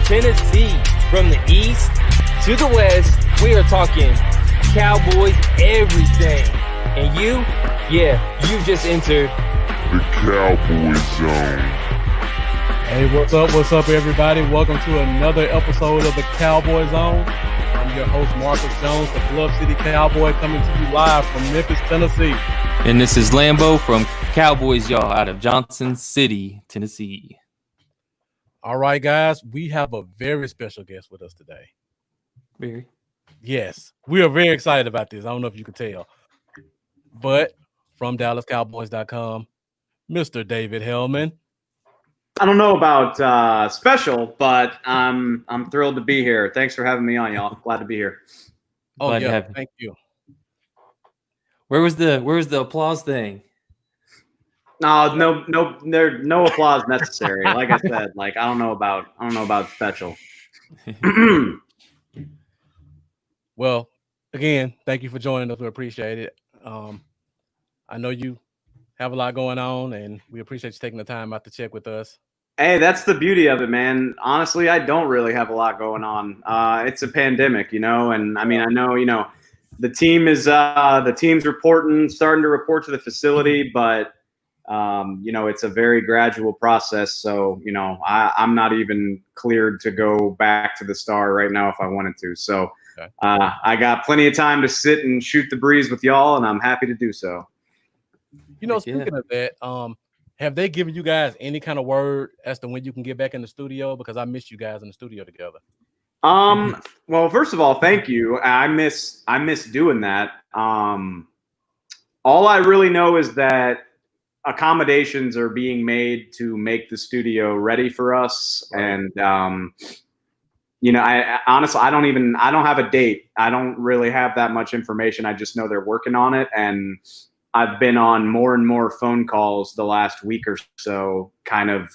Tennessee. From the east to the west, we are talking Cowboys everything. And you just entered the Cowboy Zone. Hey, what's up, everybody? Welcome to another episode of the Cowboy Zone. I'm your host, Marcus Jones, the Bluff City Cowboy, coming to you live from Memphis, Tennessee. And this is Lambo from Cowboys, y'all, out of Johnson City, Tennessee. All right, guys, we have a very special guest with us today. Very? Yes, we are very excited about this. I don't know if you can tell. But from DallasCowboys.com, Mr. David Helman. I don't know about special, but I'm thrilled to be here. Thanks for having me on, y'all. Glad to be here. Oh, Glad to yeah, have you. thank you. Where was the applause thing? No applause necessary. Like I said, I don't know about special. Well, again, thank you for joining us. We appreciate it. I know you have a lot going on, and we appreciate you taking the time out to check with us. Hey, that's the beauty of it, man. Honestly, I don't really have a lot going on. It's a pandemic, and I mean, I know, the team's starting to report to the facility, but it's a very gradual process. So, I'm not even cleared to go back to the Star right now if I wanted to. So okay. I got plenty of time to sit and shoot the breeze with y'all, and I'm happy to do so. Speaking of that, have they given you guys any kind of word as to when you can get back in the studio? Because I missed you guys in the studio together. Well, first of all, thank you. I miss doing that. All I really know is that accommodations are being made to make the studio ready for us. And, I honestly, I don't have a date. I don't really have that much information. I just know they're working on it. And I've been on more and more phone calls the last week or so, kind of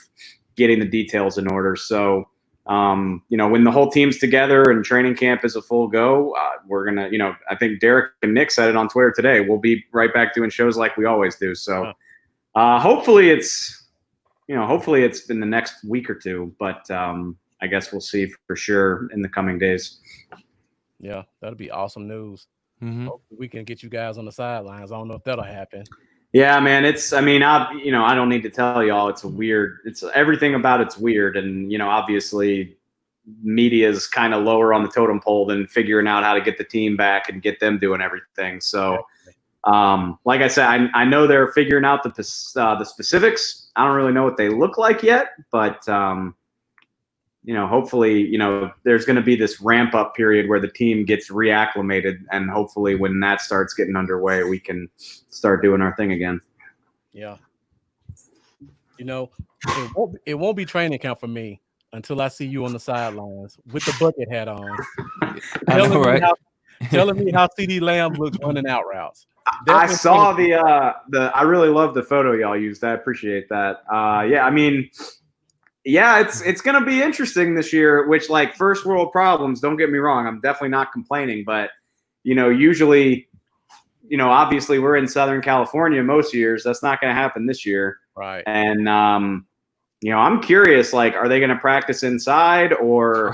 getting the details in order. So, when the whole team's together and training camp is a full go, we're going to, I think Derek and Nick said it on Twitter today. We'll be right back doing shows like we always do. So hopefully it's in the next week or two, but I guess we'll see for sure in the coming days. Yeah, that'll be awesome news. Mm-hmm. Hopefully we can get you guys on the sidelines. I don't know if that'll happen. Yeah, man. I don't need to tell y'all. It's everything about it's weird. And, obviously media is kind of lower on the totem pole than figuring out how to get the team back and get them doing everything. So, like I said, I know they're figuring out the specifics. I don't really know what they look like yet, but, hopefully, there's going to be this ramp up period where the team gets reacclimated, and hopefully when that starts getting underway, we can start doing our thing again. Yeah. It won't be training camp for me until I see you on the sidelines with the bucket hat on. Telling me how CD Lamb looks running out routes. I saw I really love the photo y'all used. I appreciate that. It's going to be interesting this year, which first world problems, don't get me wrong. I'm definitely not complaining, but usually, obviously we're in Southern California most years. That's not going to happen this year. Right. And, I'm curious, are they going to practice inside or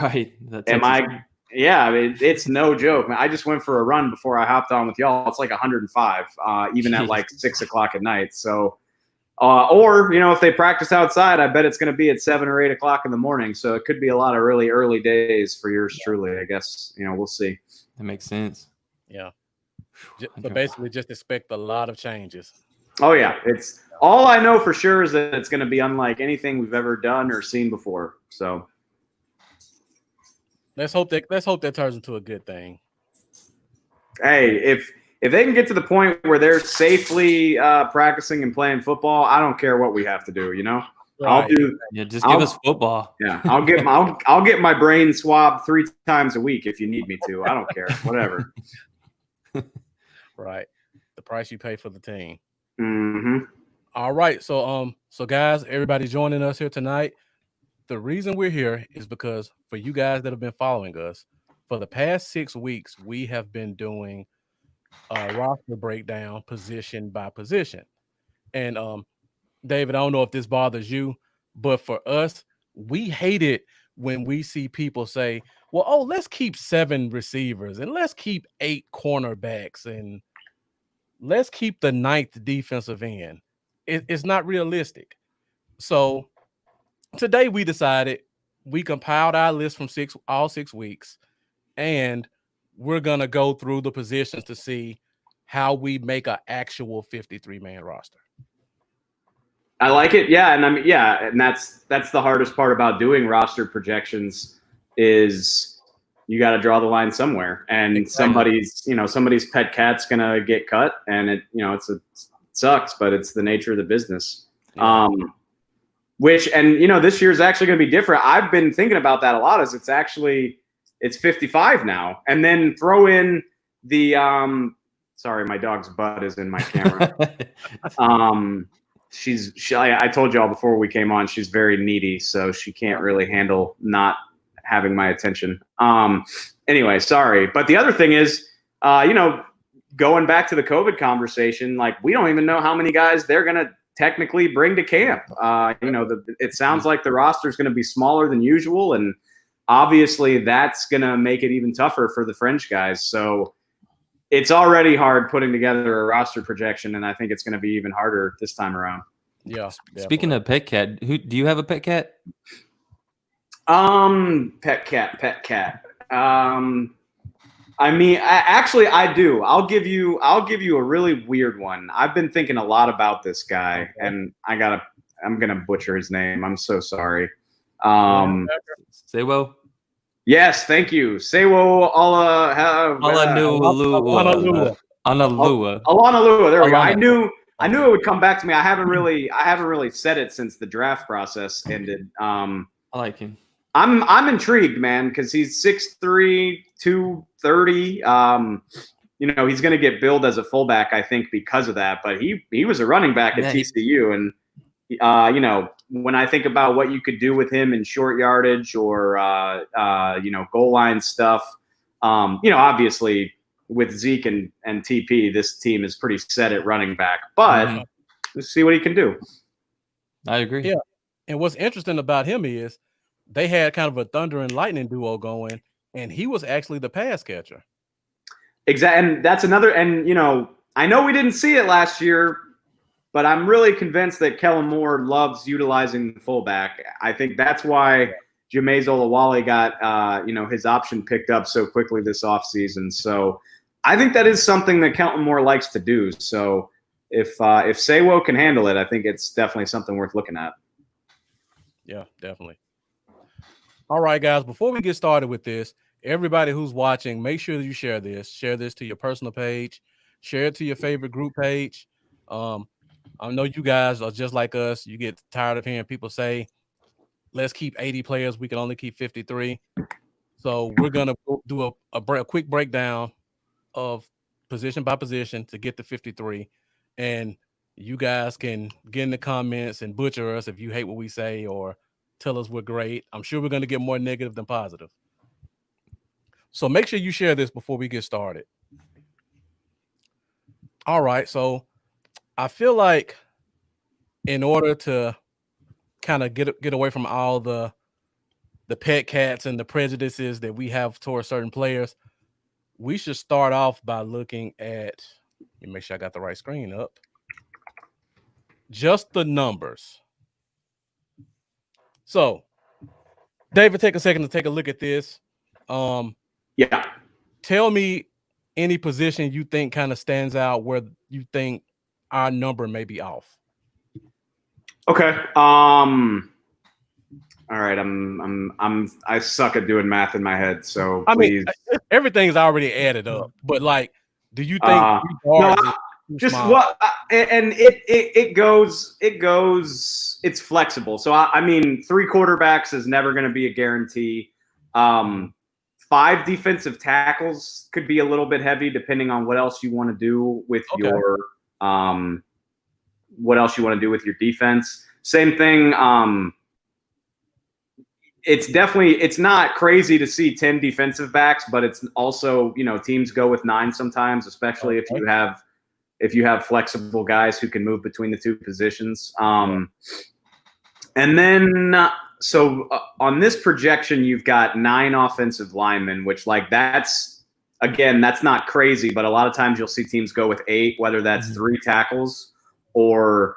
it's no joke, man. I just went for a run before I hopped on with y'all. It's 105, even at 6:00 at night. So, if they practice outside, I bet it's going to be at 7 or 8 o'clock in the morning. So it could be a lot of really early days for yours truly, I guess. We'll see. That makes sense. Yeah. So basically just expect a lot of changes. Oh, yeah. It's all I know for sure is that it's going to be unlike anything we've ever done or seen before. So let's hope that turns into a good thing. Hey, if they can get to the point where they're safely practicing and playing football, I don't care what we have to do. Right. Just give us football. Yeah, I'll get my brain swabbed 3 times a week if you need me to. I don't care, whatever. Right, the price you pay for the team. Mm-hmm. All right, so guys, everybody joining us here tonight. The reason we're here is because for you guys that have been following us for the past 6 weeks, we have been doing roster breakdown position by position. And David, I don't know if this bothers you, but for us, we hated when we see people say, well, oh, let's keep 7 receivers and let's keep 8 cornerbacks and let's keep the 9th defensive end. It's not realistic. So today we decided, we compiled our list from all 6 weeks, and we're going to go through the positions to see how we make an actual 53-man roster. I like it. Yeah. And and that's the hardest part about doing roster projections is you got to draw the line somewhere, and Exactly. somebody's pet cat's going to get cut, and it sucks, but it's the nature of the business. Yeah. This year is actually going to be different. I've been thinking about that a lot. It's 55 now, and then throw in the sorry, my dog's butt is in my camera. I told y'all before we came on, she's very needy, so she can't really handle not having my attention. Anyway, sorry. But the other thing is, going back to the COVID conversation, like, we don't even know how many guys they're going to technically bring to camp. It sounds like the roster is going to be smaller than usual, and obviously that's going to make it even tougher for the French guys. So it's already hard putting together a roster projection, and I think it's going to be even harder this time around. Yeah. Speaking of pet cat, do you have a pet cat? Pet cat. I do. I'll give you a really weird one. I've been thinking a lot about this guy, and I'm gonna butcher his name. I'm so sorry. Sewo. Yes, thank you. Sewo Alanalua. There we go. I knew it would come back to me. I haven't really said it since the draft process ended. I like him. I'm intrigued, man, because he's 6'3", 230. He's going to get billed as a fullback, I think, because of that. But he was a running back at TCU, and when I think about what you could do with him in short yardage or goal line stuff, obviously with Zeke and TP, this team is pretty set at running back. But let's see what he can do. I agree. Yeah, and what's interesting about him is they had kind of a thunder and lightning duo going, and he was actually the pass catcher. Exactly, and that's another. And I know we didn't see it last year, but I'm really convinced that Kellen Moore loves utilizing the fullback. I think that's why Jameis Olawale got his option picked up so quickly this offseason. So I think that is something that Kellen Moore likes to do. So if Sewo can handle it, I think it's definitely something worth looking at. Yeah, definitely. All right, guys, before we get started with this, everybody who's watching, make sure that you share this. Share this to your personal page. Share it to your favorite group page. I know you guys are just like us. You get tired of hearing people say, let's keep 80 players. We can only keep 53. So we're going to do a quick breakdown of position by position to get to 53. And you guys can get in the comments and butcher us if you hate what we say or tell us we're great. I'm sure we're going to get more negative than positive. So make sure you share this before we get started. All right. So I feel like in order to kind of get away from all the pet cats and the prejudices that we have towards certain players, we should start off by looking at, let me make sure I got the right screen up, just the numbers. So, David, take a second to take a look at this. Yeah. Tell me any position you think kind of stands out where you think our number may be off. Okay. All right. I suck at doing math in my head, so please. I mean, everything's already added up, but like, do you think it's flexible. So I mean, 3 quarterbacks is never going to be a guarantee. 5 defensive tackles could be a little bit heavy depending on what else you want to do with your defense. Same thing. It's not crazy to see 10 defensive backs, but it's also, teams go with 9 sometimes, especially if you have flexible guys who can move between the 2 positions. And then So on this projection, you've got 9 offensive linemen, which that's not crazy, but a lot of times you'll see teams go with 8, whether that's 3 tackles or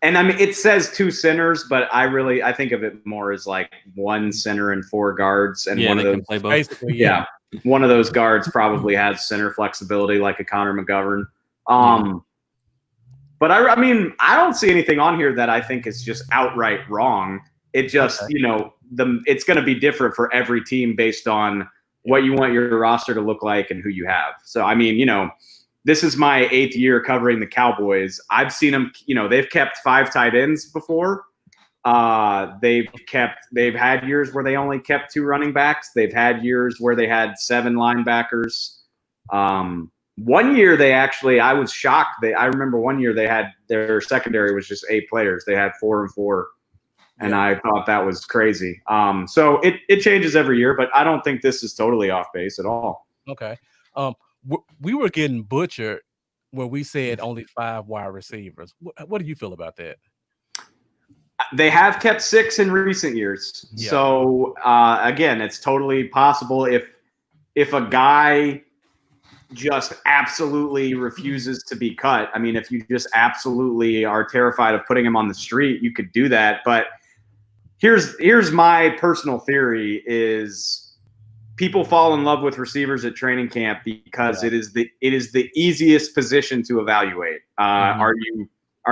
and I mean it says 2 centers, but I think of it more as like 1 center and 4 guards, and one of those can play both. Basically, yeah, one of those guards probably has center flexibility like a Connor McGovern. But I mean, I don't see anything on here that I think is just outright wrong. It just, it's going to be different for every team based on what you want your roster to look like and who you have. So, I mean, this is my 8th year covering the Cowboys. I've seen them, they've kept 5 tight ends before. They've had years where they only kept 2 running backs. They've had years where they had 7 linebackers. One year I was shocked. I remember one year they had their secondary was just 8 players. They had 4 and 4. And I thought that was crazy. So it changes every year, but I don't think this is totally off base at all. Okay. We were getting butchered when we said only 5 wide receivers. What do you feel about that? They have kept 6 in recent years. Yeah. So again, it's totally possible if a guy just absolutely refuses to be cut. I mean, if you just absolutely are terrified of putting him on the street, you could do that. But here's my personal theory is people fall in love with receivers at training camp because it is the easiest position to evaluate. Are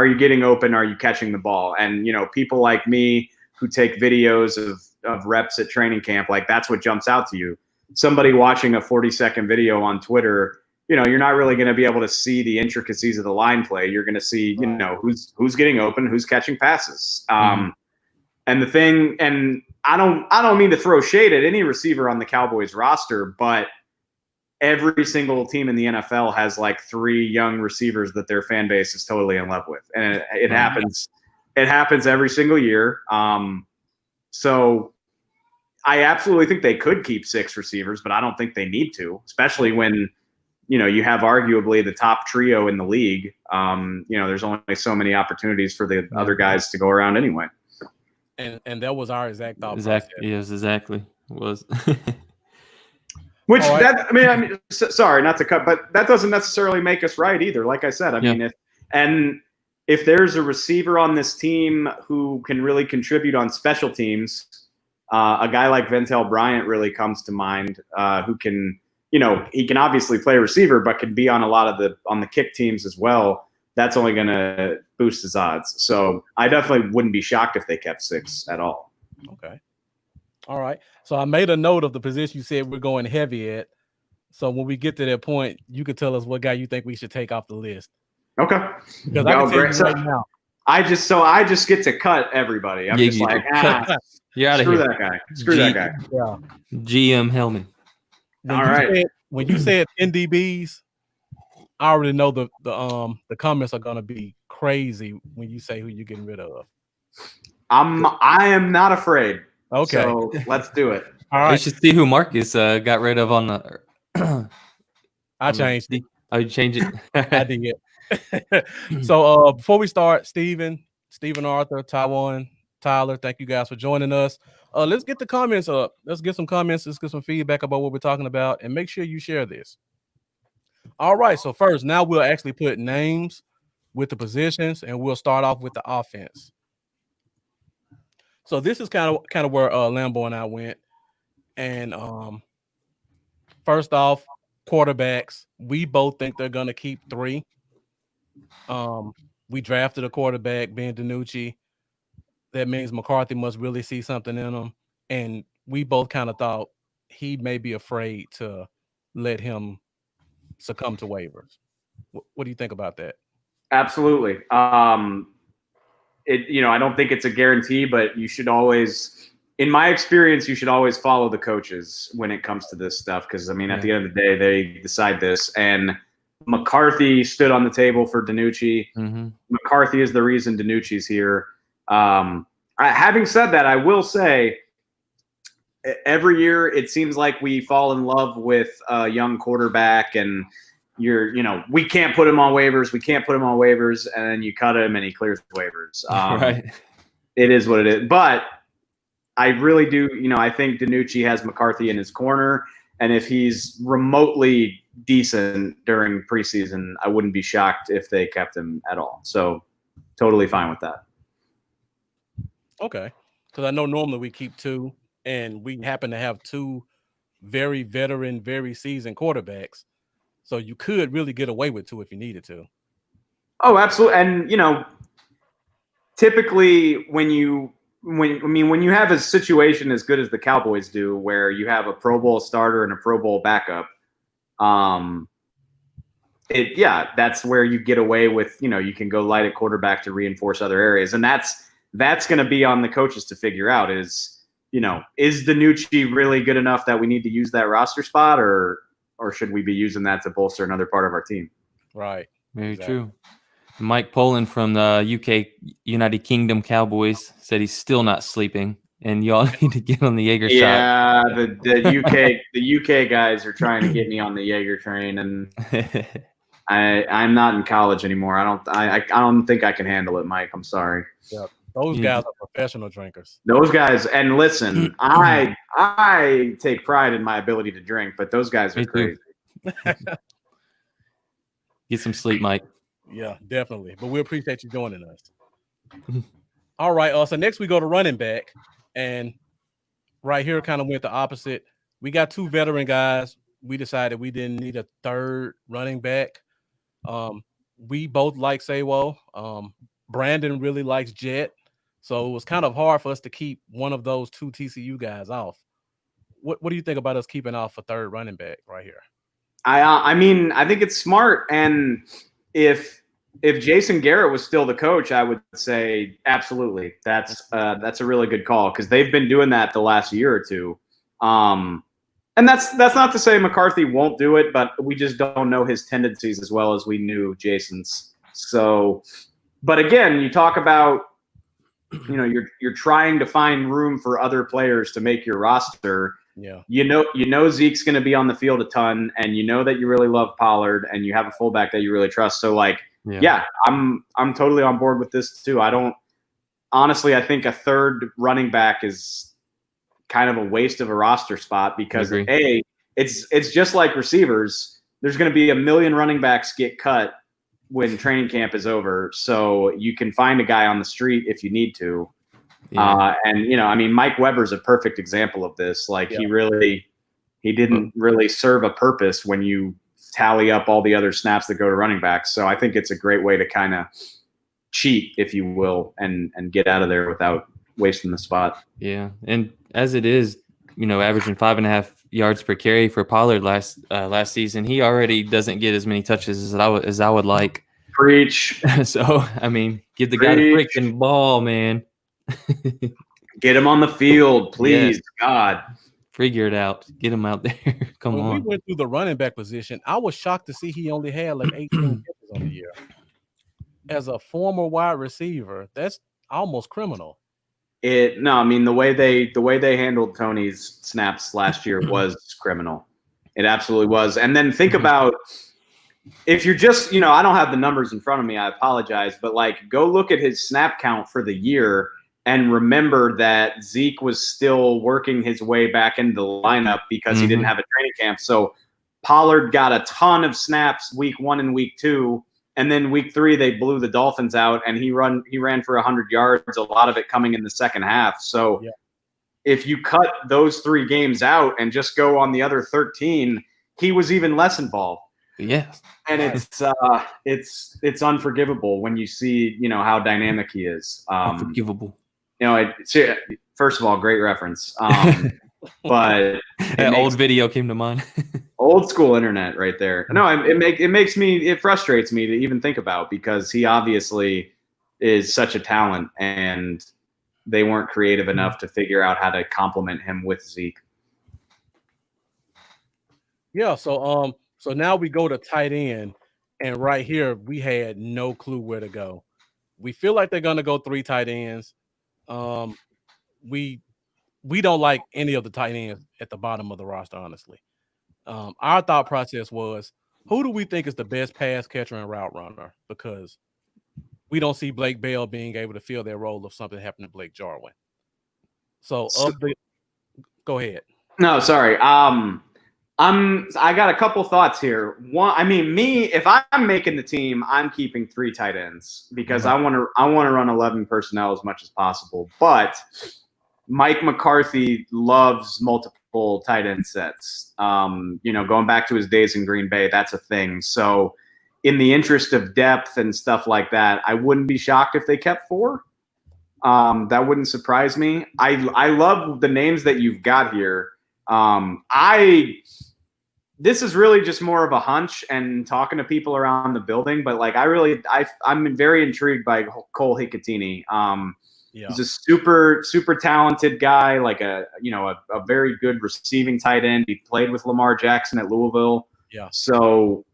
you getting open? Are you catching the ball? And, people like me who take videos of reps at training camp, like that's what jumps out to you. Somebody watching a 40-second video on Twitter, you're not really going to be able to see the intricacies of the line play. You're going to see, who's getting open, who's catching passes. And the thing, and I don't mean to throw shade at any receiver on the Cowboys roster, but every single team in the NFL has like 3 young receivers that their fan base is totally in love with. And it happens. It happens every single year. So I absolutely think they could keep 6 receivers, but I don't think they need to, especially when, you have arguably the top trio in the league. There's only so many opportunities for the other guys to go around anyway. And that was our exact thought process. Yes, exactly. It was. Which sorry, not to cut, but that doesn't necessarily make us right either. Like I said, I mean, if there's a receiver on this team who can really contribute on special teams, a guy like Ventel Bryant really comes to mind, who can, he can obviously play receiver, but can be on a lot of on the kick teams as well. That's only going to boost his odds. So I definitely wouldn't be shocked if they kept 6 at all. Okay. All right. So I made a note of the position you said we're going heavy at. So when we get to that point, you could tell us what guy you think we should take off the list. Okay. Because I can tell you right now. I just get to cut everybody. I'm just like, you're out of here. That guy. Screw that guy. Yeah. GM Helman. When you said NDBs, I already know the comments are gonna be crazy when you say who you're getting rid of. I am not afraid. Okay, so let's do it. All right. We should see who Marcus got rid of on the. I changed it. Oh, you changed it. I did. So before we start, Stephen Arthur, Tyrone, Tyler, thank you guys for joining us. Let's get the comments up. Let's get some comments. Let's get some feedback about what we're talking about, and make sure you share this. All right. So first, now we'll actually put names with the positions, and we'll start off with the offense. So this is kind of where Lambo and I went. And first off, quarterbacks. We both think they're gonna keep 3. We drafted a quarterback, Ben DiNucci. That means McCarthy must really see something in him. And we both kind of thought he may be afraid to let him succumb to waivers. What do you think about that? Absolutely. I don't think it's a guarantee, but you should always, in my experience, you should always follow the coaches when it comes to this stuff. Because, I mean, at the end of the day, they decide this. And McCarthy stood on the table for DiNucci. Mm-hmm. McCarthy is the reason DiNucci's here. Having said that, I will say every year it seems like we fall in love with a young quarterback and we can't put him on waivers. We can't put him on waivers. And then you cut him and he clears waivers. Right. It is what it is. But I really do. I think DiNucci has McCarthy in his corner, and if he's remotely decent during preseason, I wouldn't be shocked if they kept him at all. So totally fine with that. Okay, because I know normally we keep 2, and we happen to have 2 very veteran, very seasoned quarterbacks. So you could really get away with 2 if you needed to. Oh, absolutely. And typically when you have a situation as good as the Cowboys do, where you have a Pro Bowl starter and a Pro Bowl backup, that's where you get away with, you can go light at quarterback to reinforce other areas. And that's going to be on the coaches to figure out is DiNucci really good enough that we need to use that roster spot, or should we be using that to bolster another part of our team? Right. Very true. Mike Poland from the UK United Kingdom Cowboys said he's still not sleeping, and y'all need to get on the Jaeger shot. Yeah, the UK guys are trying to get me on the Jaeger train, and I'm not in college anymore. I don't think I can handle it, Mike. I'm sorry. Yeah, those guys are professional drinkers. Those guys, and listen, I take pride in my ability to drink, but those guys are crazy. Get some sleep, Mike. Yeah, definitely. But we appreciate you joining us. All right. So next we go to running back. And right here kind of went the opposite. We got 2 veteran guys. We decided we didn't need a 3rd running back. We both like Sawo. Brandon really likes Jet. So it was kind of hard for us to keep one of those 2 TCU guys off. What do you think about us keeping off a 3rd running back right here? I think it's smart. And if Jason Garrett was still the coach, I would say absolutely. That's a really good call, because they've been doing that the last year or 2. And that's not to say McCarthy won't do it, but we just don't know his tendencies as well as we knew Jason's. So, but again, you talk about, you're trying to find room for other players to make your roster. Yeah. Zeke's going to be on the field a ton, and that you really love Pollard, and you have a fullback that you really trust. So I'm totally on board with this too. I think a 3rd running back is kind of a waste of a roster spot, because it's just like receivers. There's going to be a million running backs get cut when training camp is over. So you can find a guy on the street if you need to. Yeah. Mike Weber's a perfect example of this. He didn't really serve a purpose when you tally up all the other snaps that go to running backs. So I think it's a great way to kind of cheat, if you will, and get out of there without wasting the spot. Yeah. And as it is, averaging 5.5 yards per carry for Pollard last season, he already doesn't get as many touches as I would like. Preach. So, give the guy the freaking ball, man. Get him on the field, please. Yes. God. Figure it out. Get him out there. Come on. When we went through the running back position, I was shocked to see he only had 18 catches on the year. As a former wide receiver, that's almost criminal. The way they handled Tony's snaps last year was criminal. It absolutely was. And then think about, if you're just, I don't have the numbers in front of me, I apologize, but go look at his snap count for the year and remember that Zeke was still working his way back into the lineup because he didn't have a training camp. So Pollard got a ton of snaps week 1 and week 2. And then week 3, they blew the Dolphins out, and he ran for 100 yards, a lot of it coming in the second half. So if you cut those 3 games out and just go on the other 13, he was even less involved. Yes. And it's unforgivable when you see, how dynamic he is. Unforgivable. First of all, great reference. But that old video came to mind. Old school internet right there. No, it frustrates me to even think about, because he obviously is such a talent, and they weren't creative enough to figure out how to complement him with Zeke. Yeah. So now we go to tight end, and right here we had no clue where to go. We feel like they're gonna go 3 tight ends. We don't like any of the tight ends at the bottom of the roster, honestly. Our thought process was, who do we think is the best pass catcher and route runner? Because we don't see Blake Bell being able to fill that role if something happened to Blake Jarwin. So go ahead. No, sorry. I got a couple thoughts here. One, I mean, if I'm making the team, I'm keeping 3 tight ends because I want to run 11 personnel as much as possible. But Mike McCarthy loves multiple tight end sets. Going back to his days in Green Bay, that's a thing. So in the interest of depth and stuff like that, I wouldn't be shocked if they kept 4. That wouldn't surprise me. I love the names that you've got here. This is really just more of a hunch and talking to people around the building, but like I'm very intrigued by Cole Hicatini. He's a super, super talented guy, like a very good receiving tight end. He played with Lamar Jackson at Louisville. Yeah. So,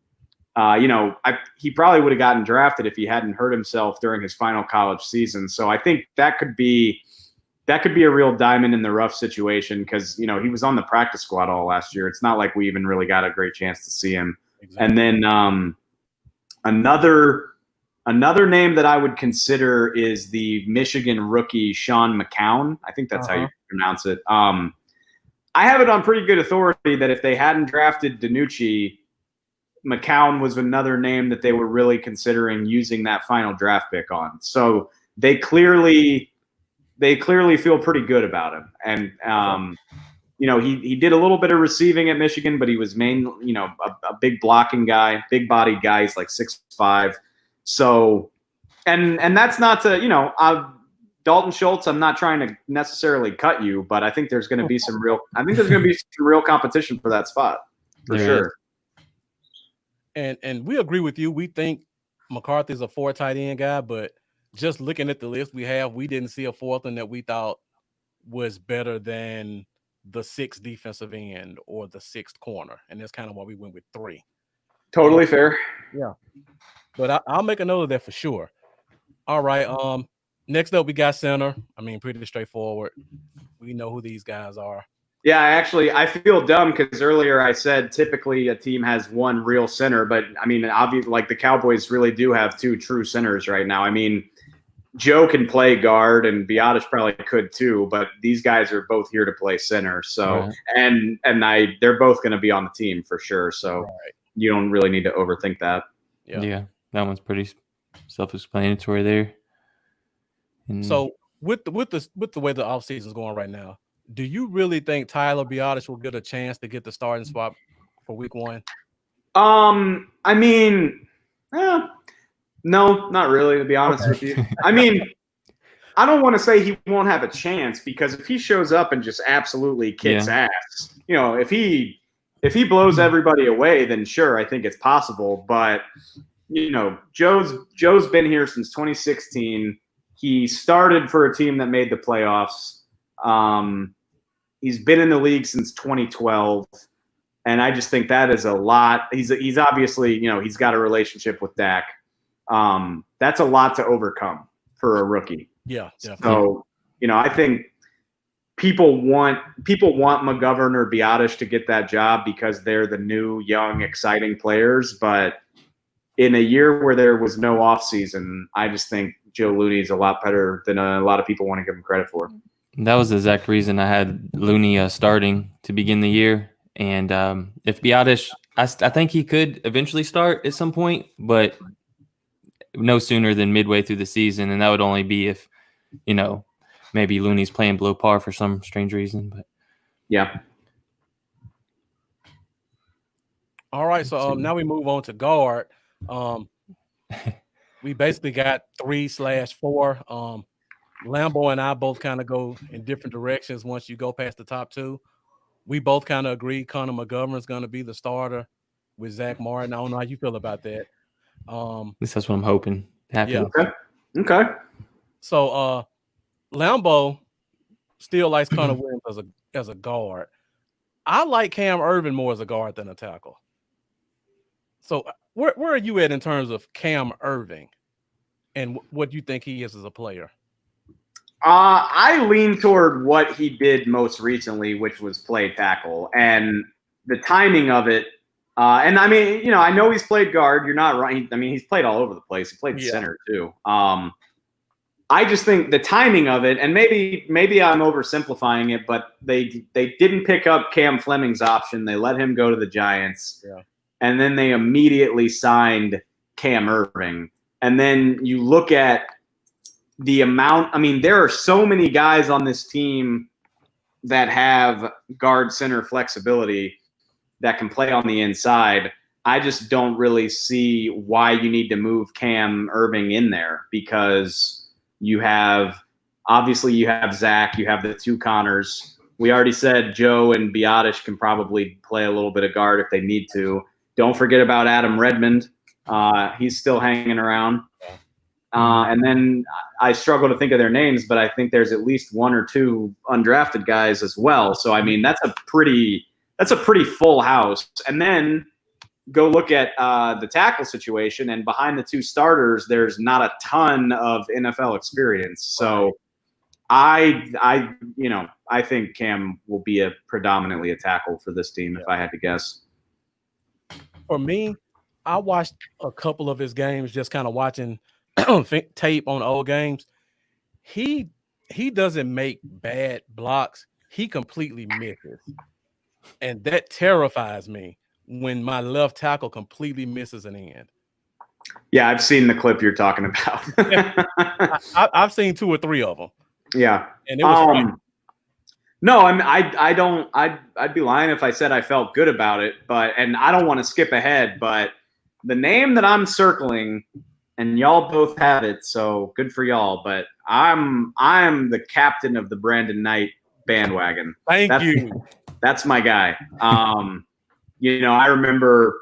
he probably would have gotten drafted if he hadn't hurt himself during his final college season. So I think that could be a real diamond in the rough situation because, he was on the practice squad all last year. It's not like we even really got a great chance to see him. Exactly. And then another name that I would consider is the Michigan rookie Sean McCown. I think that's how you pronounce it. I have it on pretty good authority that if they hadn't drafted DiNucci, McCown was another name that they were really considering using that final draft pick on. So they clearly feel pretty good about him. And, he did a little bit of receiving at Michigan, but he was a big blocking guy, big bodied guy. He's like 6'5". So, and that's not to, Dalton Schultz, I'm not trying to necessarily cut you, but I think there's going to be some real competition for that spot for sure. And we agree with you. We think McCarthy's a 4 tight end guy, but just looking at the list we have, we didn't see a 4th one that we thought was better than the 6th defensive end or the 6th corner. And that's kind of why we went with 3. Totally fair. Yeah. But I'll make a note of that for sure. All right. Next up, we got center. I mean, pretty straightforward. We know who these guys are. Yeah, I feel dumb because earlier I said typically a team has 1 real center, but I mean, obviously, like the Cowboys really do have 2 true centers right now. I mean, Joe can play guard and Biadasz probably could too, but these guys are both here to play center. So, and they're both going to be on the team for sure. So you don't really need to overthink that. Yeah, that one's pretty self-explanatory there. And so with the way the offseason is going right now, do you really think Tyler Biadasz will get a chance to get the starting spot for week 1? I mean, no, not really, to be honest with you. I mean, I don't want to say he won't have a chance because if he shows up and just absolutely kicks ass, if he blows everybody away, then sure, I think it's possible. But Joe's been here since 2016. He started for a team that made the playoffs. He's been in the league since 2012, and I just think that is a lot. He's obviously, he's got a relationship with Dak. That's a lot to overcome for a rookie. Yeah, definitely. So, I think people want McGovern or Biadasz to get that job because they're the new, young, exciting players. But in a year where there was no offseason, I just think Joe Looney is a lot better than a lot of people want to give him credit for. That was the exact reason I had Looney starting to begin the year. And if Biadasz, I think he could eventually start at some point, but no sooner than midway through the season. And that would only be if, maybe Looney's playing below par for some strange reason. But yeah. All right. So now we move on to guard. We basically got 3/4. Lambo and I both kind of go in different directions once you go past the top 2. We both kind of agree Conor McGovern is going to be the starter with Zach Martin. I don't know how you feel about that. At least that's what I'm hoping happens. Yeah. Okay. So Lambo still likes Conor Williams as a guard. I like Cam Irvin more as a guard than a tackle. So where are you at in terms of Cam Irving and what you think he is as a player? I lean toward what he did most recently, which was play tackle, and the timing of it. And I mean, I know he's played guard. You're not right. I mean, he's played all over the place. He played center too. I just think the timing of it, and maybe I'm oversimplifying it, but they didn't pick up Cam Fleming's option. They let him go to the Giants, and then they immediately signed Cam Irving. And then you look at the amount. I mean, there are so many guys on this team that have guard center flexibility that can play on the inside. I just don't really see why you need to move Cam Irving in there, because you have Zach, you have the two Connors. We already said Joe and Biotish can probably play a little bit of guard if they need to. Don't forget about Adam Redmond. He's still hanging around. And then I struggle to think of their names, but I think there's at least one or two undrafted guys as well. So, I mean, that's a pretty full house. And then go look at the tackle situation, and behind the two starters, there's not a ton of NFL experience. So I think Cam will be predominantly a tackle for this team, if I had to guess. For me, I watched a couple of his games, just kind of watching tape on old games. He doesn't make bad blocks. He completely misses. And that terrifies me when my left tackle completely misses an end. Yeah, I've seen the clip you're talking about. I've seen 2 or 3 of them. Yeah. And it was no, I'd be lying if I said I felt good about it, and I don't want to skip ahead, but the name that I'm circling, and y'all both have it, so good for y'all, but I'm the captain of the Brandon Knight bandwagon. Thank you. That's my guy. I remember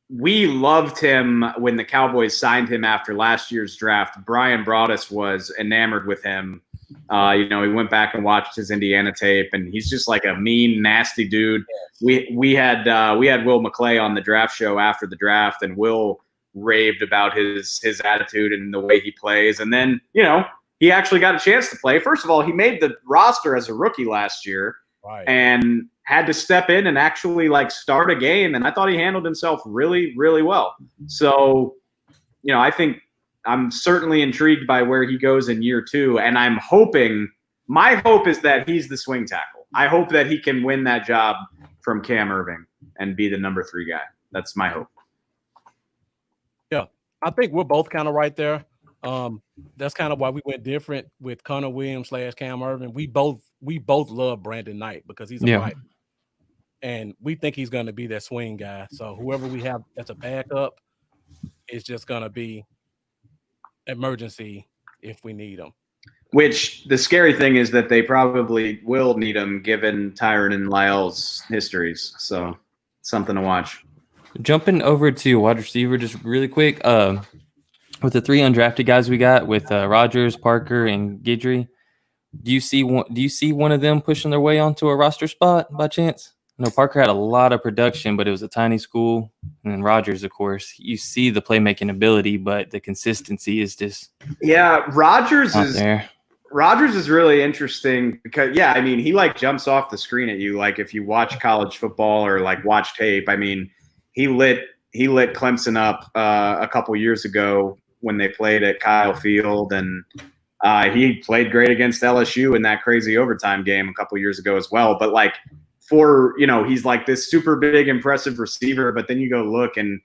we loved him when the Cowboys signed him after last year's draft. Brian Broaddus was enamored with him. He went back and watched his Indiana tape, and he's just like a mean, nasty dude. We had Will McClay on the draft show after the draft, and Will raved about his attitude and the way he plays. And then, he actually got a chance to play. First of all, he made the roster as a rookie last year. Right. And had to step in and actually start a game. And I thought he handled himself really, really well. So, I think I'm certainly intrigued by where he goes in year 2. And my hope is that he's the swing tackle. I hope that he can win that job from Cam Irving and be the number 3 guy. That's my hope. Yeah, I think we're both kind of right there. That's kind of why we went different with Conor Williams / Cam Irving. We both love Brandon Knight because he's a right, and we think he's going to be that swing guy. So whoever we have that's a backup is just going to be emergency if we need him. Which the scary thing is that they probably will need him given Tyron and Lyle's histories. So something to watch. Jumping over to wide receiver just really quick. With the 3 undrafted guys we got with Rogers, Parker, and Guidry, do you see one of them pushing their way onto a roster spot by chance? No, Parker had a lot of production, but it was a tiny school. And then Rogers, of course, you see the playmaking ability, but the consistency is just Rogers is really interesting because he jumps off the screen at you. Like if you watch college football or watch tape, he lit Clemson up a couple years ago when they played at Kyle Field, and he played great against LSU in that crazy overtime game a couple years ago as well. But he's this super big, impressive receiver, but then you go look and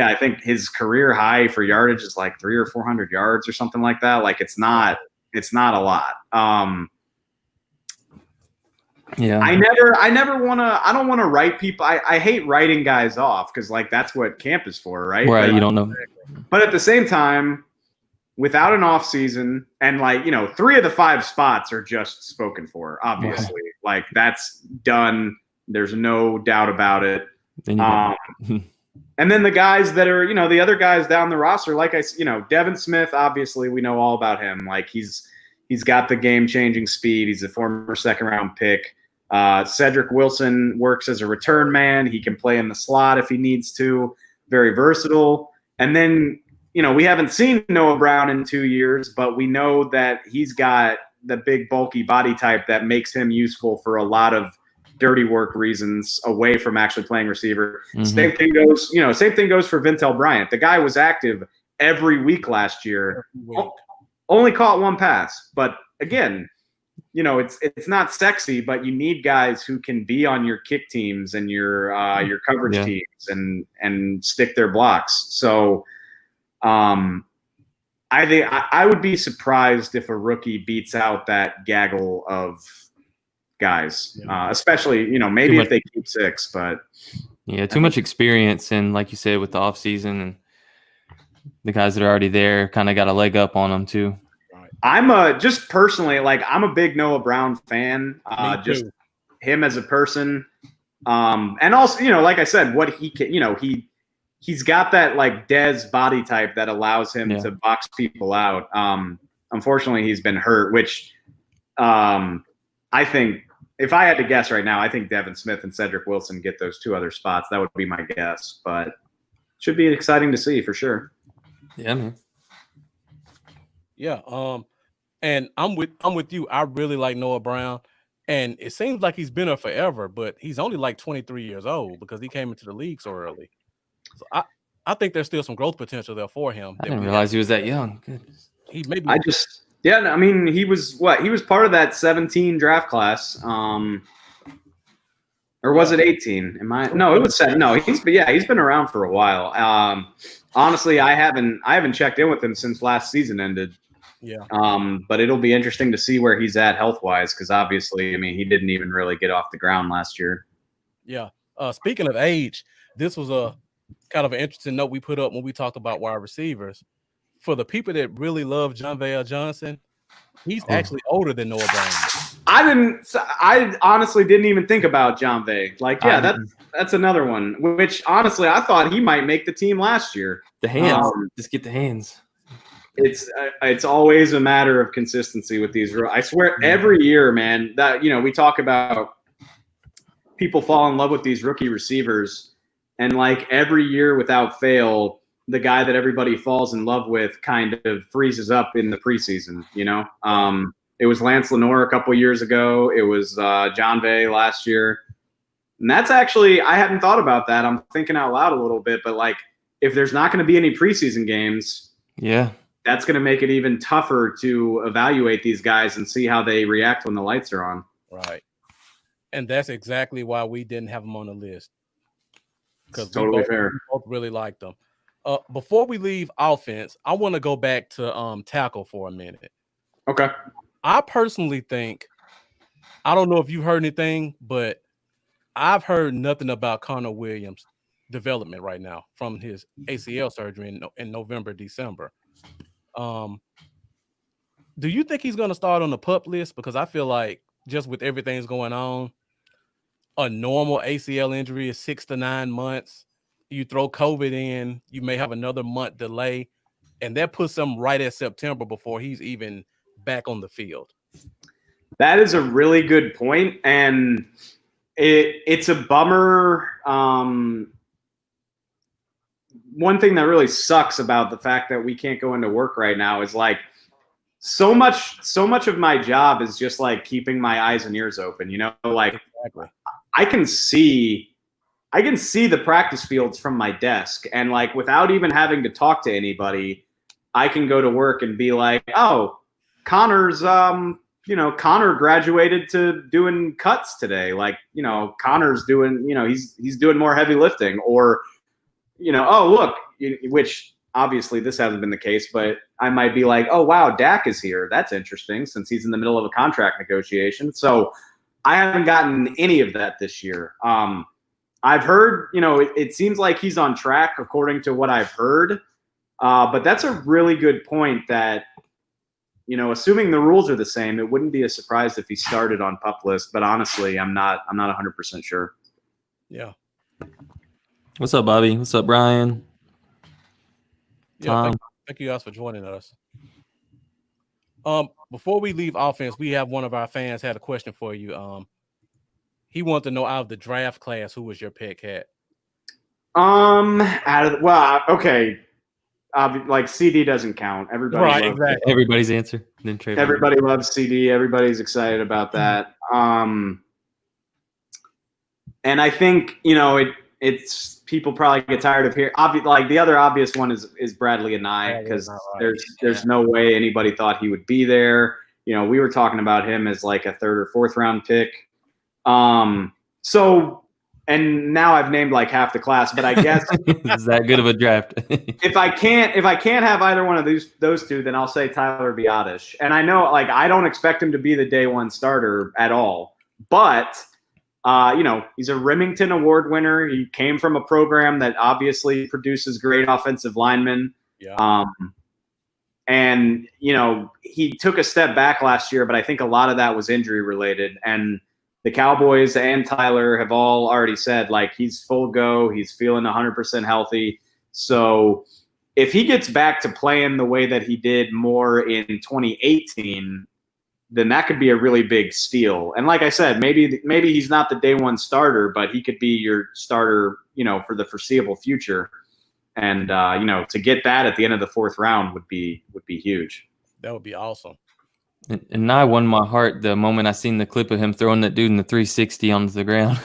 I think his career high for yardage is 300 or 400 yards or something like that. It's not a lot. I don't want to write people. I hate writing guys off because that's what camp is for, right? Right. You don't know. But at the same time, without an off season and 3 of the 5 spots are just spoken for, obviously. Right. That's done. There's no doubt about it. And then the guys that are, the other guys down the roster, Devin Smith, obviously we know all about him. He's got the game-changing speed. He's a former second-round pick. Cedric Wilson works as a return man. He can play in the slot if he needs to. Very versatile. And then, we haven't seen Noah Brown in 2 years, but we know that he's got the big, bulky body type that makes him useful for a lot of dirty work reasons away from actually playing receiver. Mm-hmm. Same thing goes for Vintel Bryant. The guy was active every week last year. only caught one pass. But again, it's not sexy, but you need guys who can be on your kick teams and your coverage teams and stick their blocks. So I think I would be surprised if a rookie beats out that gaggle of guys, especially, maybe if they keep 6, but too much experience. And like you said, with the off season and the guys that are already there kind of got a leg up on them too. I'm just personally, like, I'm a big Noah Brown fan, just him as a person. And also, like I said, what he can, he's got that like Dez body type that allows him to box people out. Unfortunately, he's been hurt, which I think if I had to guess right now, I think Devin Smith and Cedric Wilson get those 2 other spots. That would be my guess, but should be exciting to see for sure. Yeah, man. Yeah. And I'm with you. I really like Noah Brown, and it seems like he's been there forever, but he's only like 23 years old because he came into the league so early. So I think there's still some growth potential there for him. I didn't realize he was that young. Goodness. He maybe. He was He was part of that 17 draft class. Or was it 18? No, it was 7. No, he's been around for a while. Honestly, I haven't checked in with him since last season ended. Yeah. But it'll be interesting to see where he's at health-wise, because obviously, he didn't even really get off the ground last year. Yeah. Speaking of age, this was a kind of an interesting note we put up when we talked about wide receivers. For the people that really love Jon'Vale Johnson, he's actually older than Noah Brown. I honestly didn't even think about Jon'Vale. Like, that's another one, which honestly I thought he might make the team last year. The hands, just get the hands. It's always a matter of consistency with these. I swear, every year, man, that we talk about people fall in love with these rookie receivers, and like every year without fail, the guy that everybody falls in love with kind of freezes up in the preseason. It was Lance Lenore a couple years ago. It was Jon'Vale last year. And that's actually, I hadn't thought about that. I'm thinking out loud a little bit, but like, if there's not going to be any preseason games, that's going to make it even tougher to evaluate these guys and see how they react when the lights are on. Right. And that's exactly why we didn't have them on the list. Because totally fair. We both really liked them. Before we leave offense, I want to go back to tackle for a minute. Okay. I personally think, I don't know if you've heard anything, but I've heard nothing about Conor Williams' development right now from his ACL surgery in November, December. Do you think he's going to start on the PUP list? Because I feel like just with everything that's going on, a normal ACL injury is 6 to 9 months. You throw COVID in, you may have another month delay, and that puts him right at September before he's even back on the field. That is a really good point, and it's a bummer. One thing that really sucks about the fact that we can't go into work right now is like so much of my job is just like keeping my eyes and ears open. Like exactly. I can see the practice fields from my desk, and like without even having to talk to anybody, I can go to work and be like, oh, Connor's Conor graduated to doing cuts today. Like, Connor's doing, he's doing more heavy lifting, or, oh, look, which obviously this hasn't been the case, but I might be like, oh, wow, Dak is here. That's interesting since he's in the middle of a contract negotiation. So I haven't gotten any of that this year. I've heard, it seems like he's on track according to what I've heard. But that's a really good point that, assuming the rules are the same, it wouldn't be a surprise if he started on PUP list. But honestly, I'm not 100% sure. Yeah. What's up, Bobby? What's up, Brian? Yeah, thank you guys for joining us. Before we leave offense, we have one of our fans had a question for you. He wanted to know, out of the draft class, who was your pet cat? Okay. Like CD doesn't count. Everybody's answer. Then everybody loves CD. Everybody's excited about that. And I think it's people probably get tired of hearing. Like the other obvious one is Bradley and I, because there's no way anybody thought he would be there. You know, we were talking about him as like a 3rd or 4th round pick. So, and now I've named like half the class, but I guess is that good of a draft? if I can't have either one of those two, then I'll say Tyler Biadasz. And I know, like, I don't expect him to be the day one starter at all, but you know, he's a Remington Award winner. He came from a program that obviously produces great offensive linemen. Yeah. And you know, he took a step back last year, but I think a lot of that was injury related. And the Cowboys and Tyler have all already said, like, he's full go. He's feeling 100% healthy. So if he gets back to playing the way that he did more in 2018, then that could be a really big steal. And like I said, maybe he's not the day one starter, but he could be your starter, you know, for the foreseeable future. And, you know, to get that at the end of the 4th round would be huge. That would be awesome. And I won my heart the moment I seen the clip of him throwing that dude in the 360 onto the ground.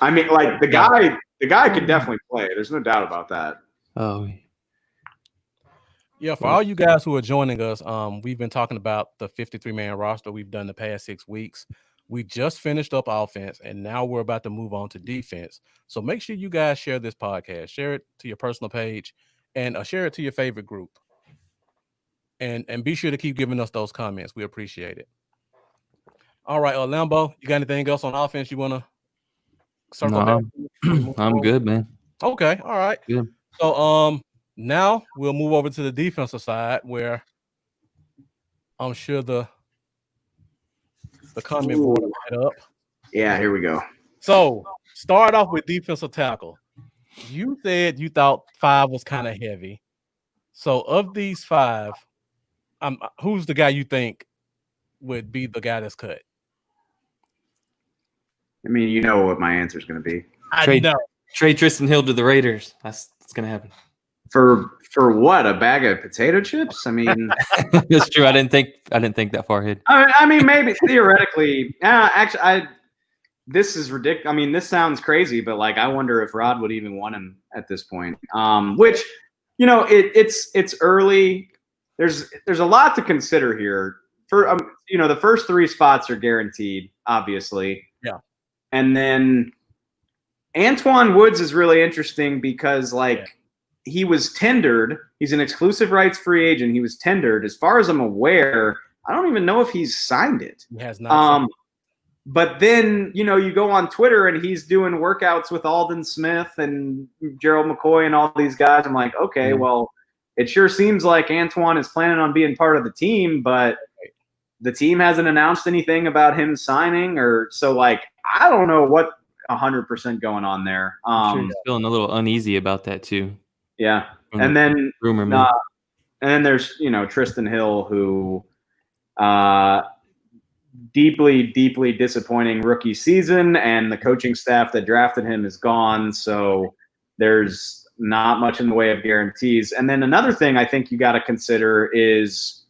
I mean, like, the guy can definitely play. There's no doubt about that. Oh, yeah. For all you guys who are joining us, we've been talking about the 53-man roster we've done the past 6 weeks. We just finished up offense, and now we're about to move on to defense. So make sure you guys share this podcast, share it to your personal page, and share it to your favorite group. And be sure to keep giving us those comments. We appreciate it. All right, Lambo, you got anything else on offense you want to circle back? I'm good, man. Okay, all right. Good. So now we'll move over to the defensive side, where I'm sure the comment board will head up. Yeah, here we go. So start off with defensive tackle. You said you thought 5 was kind of heavy. So of these 5, who's the guy you think would be the guy that's cut? I mean, you know what my answer is going to be. Trade Tristan Hill to the Raiders. That's going to happen. For what? A bag of potato chips? I mean, that's true. I didn't think that far ahead. I mean, maybe theoretically. Actually, this is ridiculous. I mean, this sounds crazy, but like, I wonder if Rod would even want him at this point. Which, you know, it's early. There's a lot to consider here. For you know, the first 3 spots are guaranteed, obviously. Yeah. And then Antoine Woods is really interesting because, like, he was tendered. He's an exclusive rights free agent. He was tendered. As far as I'm aware, I don't even know if he's signed it. He has not. But then, you know, you go on Twitter and he's doing workouts with Aldon Smith and Gerald McCoy and all these guys. I'm like, okay, well, it sure seems like Antoine is planning on being part of the team, but the team hasn't announced anything about him signing, or so. Like, I don't know what 100% going on there. I'm sure feeling a little uneasy about that too. Yeah, and then rumor and then there's, you know, Tristan Hill, who deeply disappointing rookie season, and the coaching staff that drafted him is gone. So there's not much in the way of guarantees. And then another thing I think you got to consider is,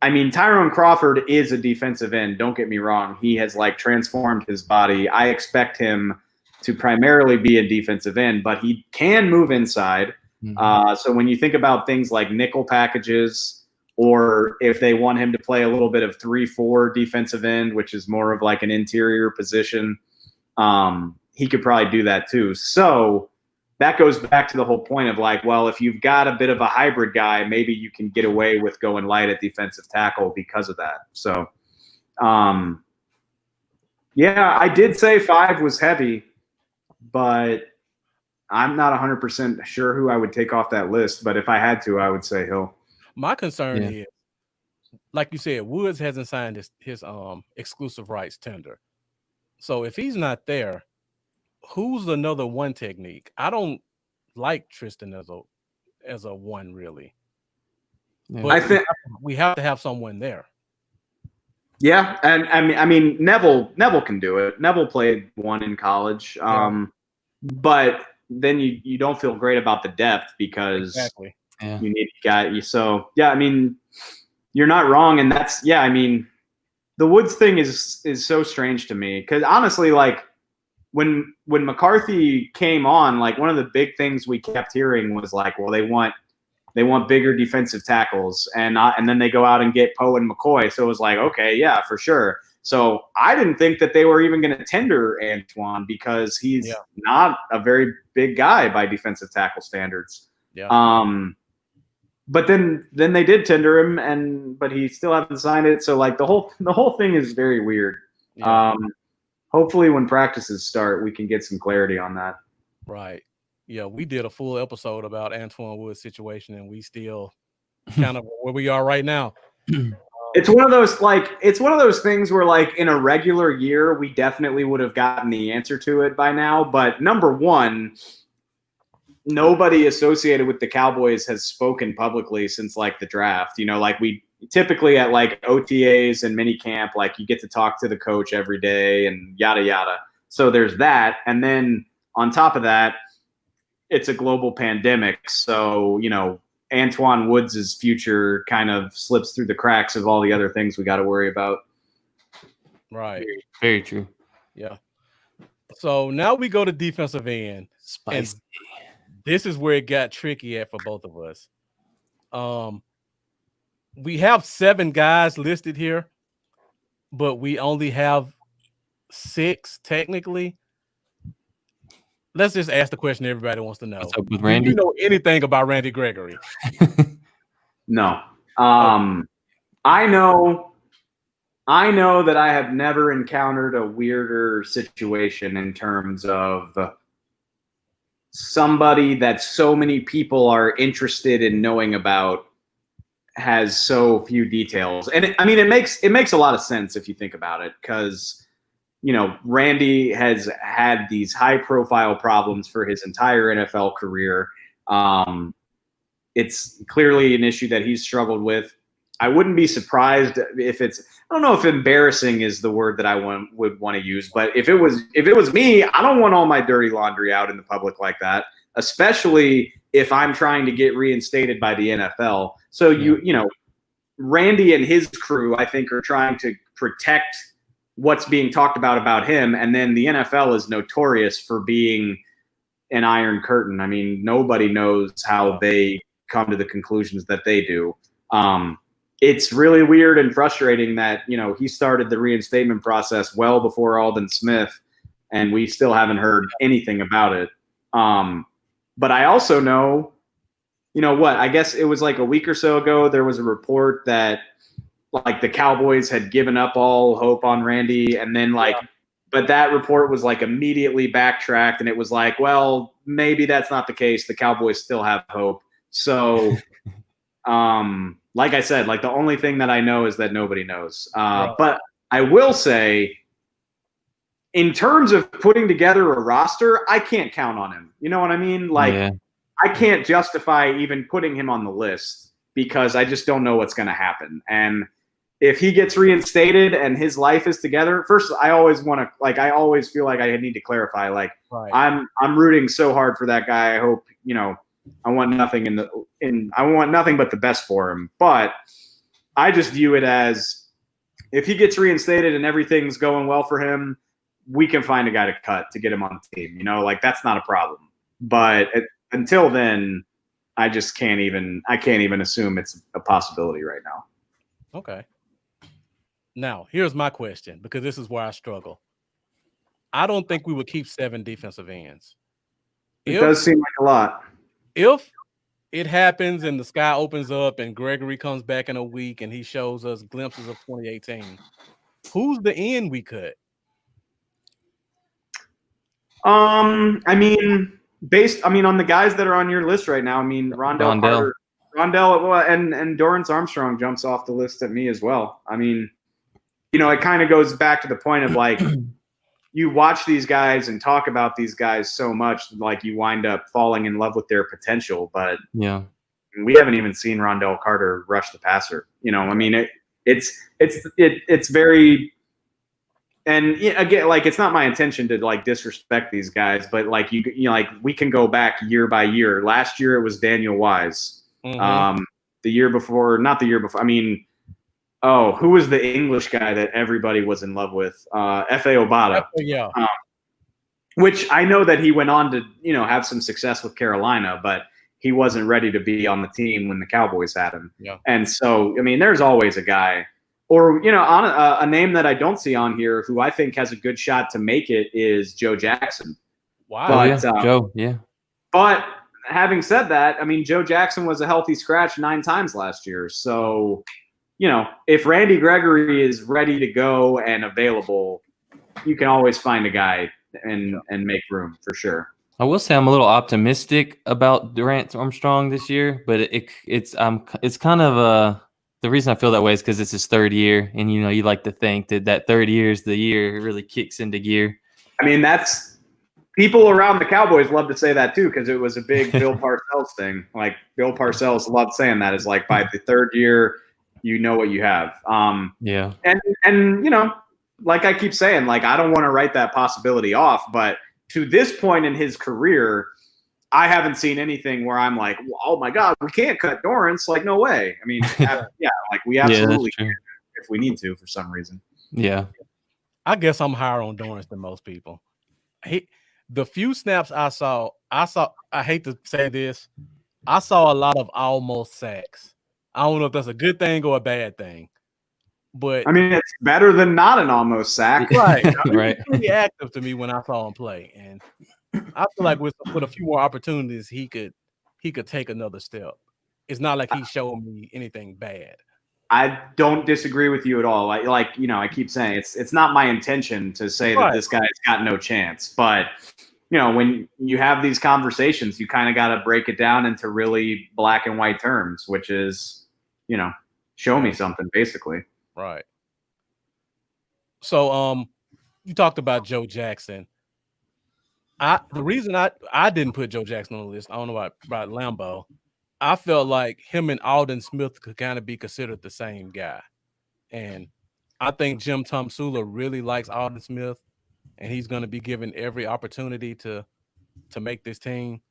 I mean, Tyrone Crawford is a defensive end. Don't get me wrong. He has, like, transformed his body. I expect him to primarily be a defensive end, but he can move inside. So when you think about things like nickel packages, or if they want him to play a little bit of 3-4 defensive end, which is more of like an interior position, he could probably do that too. So that goes back to the whole point of, like, well, if you've got a bit of a hybrid guy, maybe you can get away with going light at defensive tackle because of that. So, yeah, I did say 5 was heavy, but I'm not 100% sure who I would take off that list. But if I had to, I would say Hill. My concern is, like you said, Woods hasn't signed his exclusive rights tender. So if he's not there, who's another one technique? I don't like Tristan as a one, really. But I think we have to have someone there. Yeah, and I mean Neville can do it. Neville played one in college, but then you don't feel great about the depth because you need a guy. So yeah, I mean, you're not wrong, and that's I mean, the Woods thing is so strange to me because honestly, like, when McCarthy came on, like one of the big things we kept hearing was like, well, they want bigger defensive tackles, and then they go out and get Poe and McCoy. So it was like, okay, yeah, for sure. So I didn't think that they were even going to tender Antoine because he's not a very big guy by defensive tackle standards. Yeah. But then they did tender him, but he still hasn't signed it. So like the whole thing is very weird. Yeah. Hopefully when practices start, we can get some clarity on that. Right. Yeah, we did a full episode about Antoine Woods' situation, and we still kind of where we are right now. It's one of those things where like in a regular year, we definitely would have gotten the answer to it by now. But number one, nobody associated with the Cowboys has spoken publicly since like the draft. You know, like we typically at like OTAs and mini camp, like you get to talk to the coach every day and yada, yada. So there's that. And then on top of that, it's a global pandemic. So, you know, Antoine Woods' future kind of slips through the cracks of all the other things we got to worry about. Right. Very true. Yeah. So now we go to defensive end. Spicy. This is where it got tricky for both of us. We have 7 guys listed here, but we only have 6 technically. Let's just ask the question everybody wants to know. What's up with Randy? Do you know anything about Randy Gregory? No. I know that I have never encountered a weirder situation in terms of somebody that so many people are interested in knowing about has so few details. And it makes a lot of sense if you think about it, because you know, Randy has had these high-profile problems for his entire NFL career. It's clearly an issue that he's struggled with. I wouldn't be surprised if I don't know if embarrassing is the word that I would want to use, but if it was me, I don't want all my dirty laundry out in the public like that, especially if I'm trying to get reinstated by the NFL. So you know, Randy and his crew, I think, are trying to protect what's being talked about him. And then the NFL is notorious for being an iron curtain. I mean, nobody knows how they come to the conclusions that they do. It's really weird and frustrating that, you know, he started the reinstatement process well before Aldon Smith, and we still haven't heard anything about it. But I also know, you know what, I guess it was like a week or so ago, there was a report that like the Cowboys had given up all hope on Randy, and then but that report was like immediately backtracked, and it was like, well, maybe that's not the case. The Cowboys still have hope. So, like I said, like the only thing that I know is that nobody knows. But I will say, in terms of putting together a roster, I can't count on him. You know what I mean? Like, I can't justify even putting him on the list because I just don't know what's going to happen. And if he gets reinstated and his life is together, first, I always feel like I need to clarify, like, I'm rooting so hard for that guy. I hope, you know, I want nothing but the best for him. But I just view it as if he gets reinstated and everything's going well for him, we can find a guy to cut to get him on the team. You know, like that's not a problem. But until then, I can't even assume it's a possibility right now. Okay. Now, here's my question, because this is where I struggle. I don't think we would keep 7 defensive ends. It does seem like a lot. If it happens and the sky opens up and Gregory comes back in a week and he shows us glimpses of 2018, who's the end we cut? On the guys that are on your list right now, I mean, Rondell Carter, and Dorrance Armstrong jumps off the list at me as well. I mean, you know, it kind of goes back to the point of like, you watch these guys and talk about these guys so much, like you wind up falling in love with their potential. But yeah, we haven't even seen Rondell Carter rush the passer. You know, I mean, it's very. And again, like it's not my intention to like disrespect these guys, but like you know, like we can go back year by year. Last year it was Daniel Wise. Mm-hmm. The year before, not the year before. I mean, who was the English guy that everybody was in love with? F.A. Obata. Yeah. which I know that he went on to, have some success with Carolina, but he wasn't ready to be on the team when the Cowboys had him. Yeah. And so, I mean, there's always a guy, or, on a name that I don't see on here who I think has a good shot to make it is Joe Jackson. Wow. But, Joe, yeah. But having said that, I mean, Joe Jackson was a healthy scratch 9 times last year. So, if Randy Gregory is ready to go and available, you can always find a guy and make room for sure. I will say I'm a little optimistic about Durant Armstrong this year, but it's kind of the reason I feel that way is because it's his 3rd year, and you like to think that 3rd year is the year it really kicks into gear. I mean, that's people around the Cowboys love to say that too, because it was a big Bill Parcells thing. Like Bill Parcells loved saying that is like by the 3rd year, you know what you have. Yeah, and like I keep saying, like I don't want to write that possibility off, but to this point in his career, I haven't seen anything where I'm like, oh my God, we can't cut Dorrance. Like, no way. I mean, like we absolutely can if we need to for some reason. Yeah. I guess I'm higher on Dorrance than most people. The few snaps I saw, I hate to say this, I saw a lot of almost sacks. I don't know if that's a good thing or a bad thing. But I mean, it's better than not an almost sack. Right. Right. He was pretty active to me when I saw him play. And I feel like with a few more opportunities, he could take another step. It's not like he showed me anything bad. I don't disagree with you at all. I keep saying it's not my intention to say that this guy's got no chance. But, when you have these conversations, you kind of got to break it down into really black and white terms, which is, show me something basically. Right. So you talked about Joe Jackson. The reason I didn't put Joe Jackson on the list, I don't know about Lambeau. I felt like him and Alden Smith could kind of be considered the same guy. And I think Jim Tomsula really likes Alden Smith, and he's going to be given every opportunity to make this team.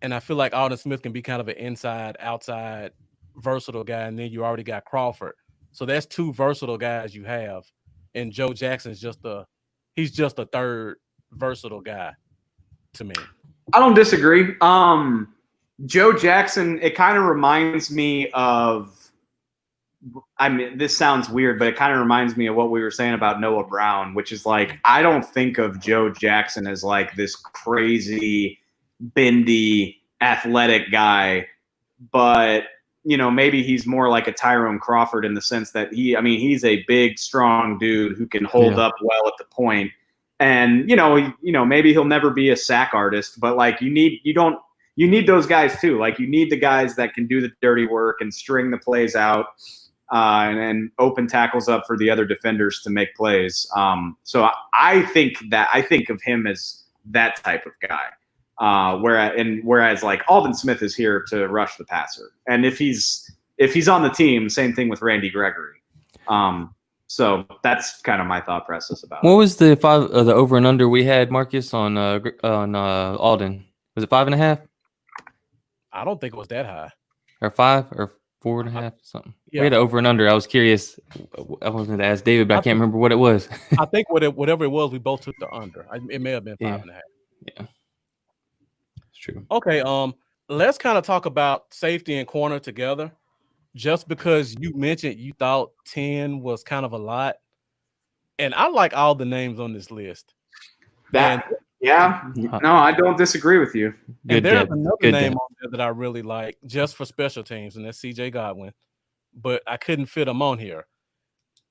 And I feel like Alden Smith can be kind of an inside, outside, versatile guy, and then you already got Crawford. So that's 2 versatile guys you have, and Joe Jackson's just a 3rd versatile guy to me. I don't disagree. Joe Jackson, it kind of reminds me of, I mean, this sounds weird, but it kind of reminds me of what we were saying about Noah Brown, which is like, I don't think of Joe Jackson as like this crazy, bendy, athletic guy, but maybe he's more like a Tyrone Crawford in the sense that he's a big, strong dude who can hold up well at the point. And, maybe he'll never be a sack artist, but like you need those guys too. Like you need the guys that can do the dirty work and string the plays out and open tackles up for the other defenders to make plays. So I think of him as that type of guy. Whereas like Alden Smith is here to rush the passer, and if he's on the team, same thing with Randy Gregory. So that's kind of my thought process about it. What was the over and under we had, Marcus, on Alden? Was it 5.5? I don't think it was that high. Or 5 or 4.5 something. Yeah. We had an over and under. I was curious. I was going to ask David, but I can't remember what it was. I think whatever it was, we both took the under. It may have been 5.5. Yeah. True. Okay, let's kind of talk about safety and corner together. Just because you mentioned you thought 10 was kind of a lot, and I like all the names on this list. No, I don't disagree with you. And there's another name on there that I really like, just for special teams, and that's C.J. Goodwin. But I couldn't fit him on here.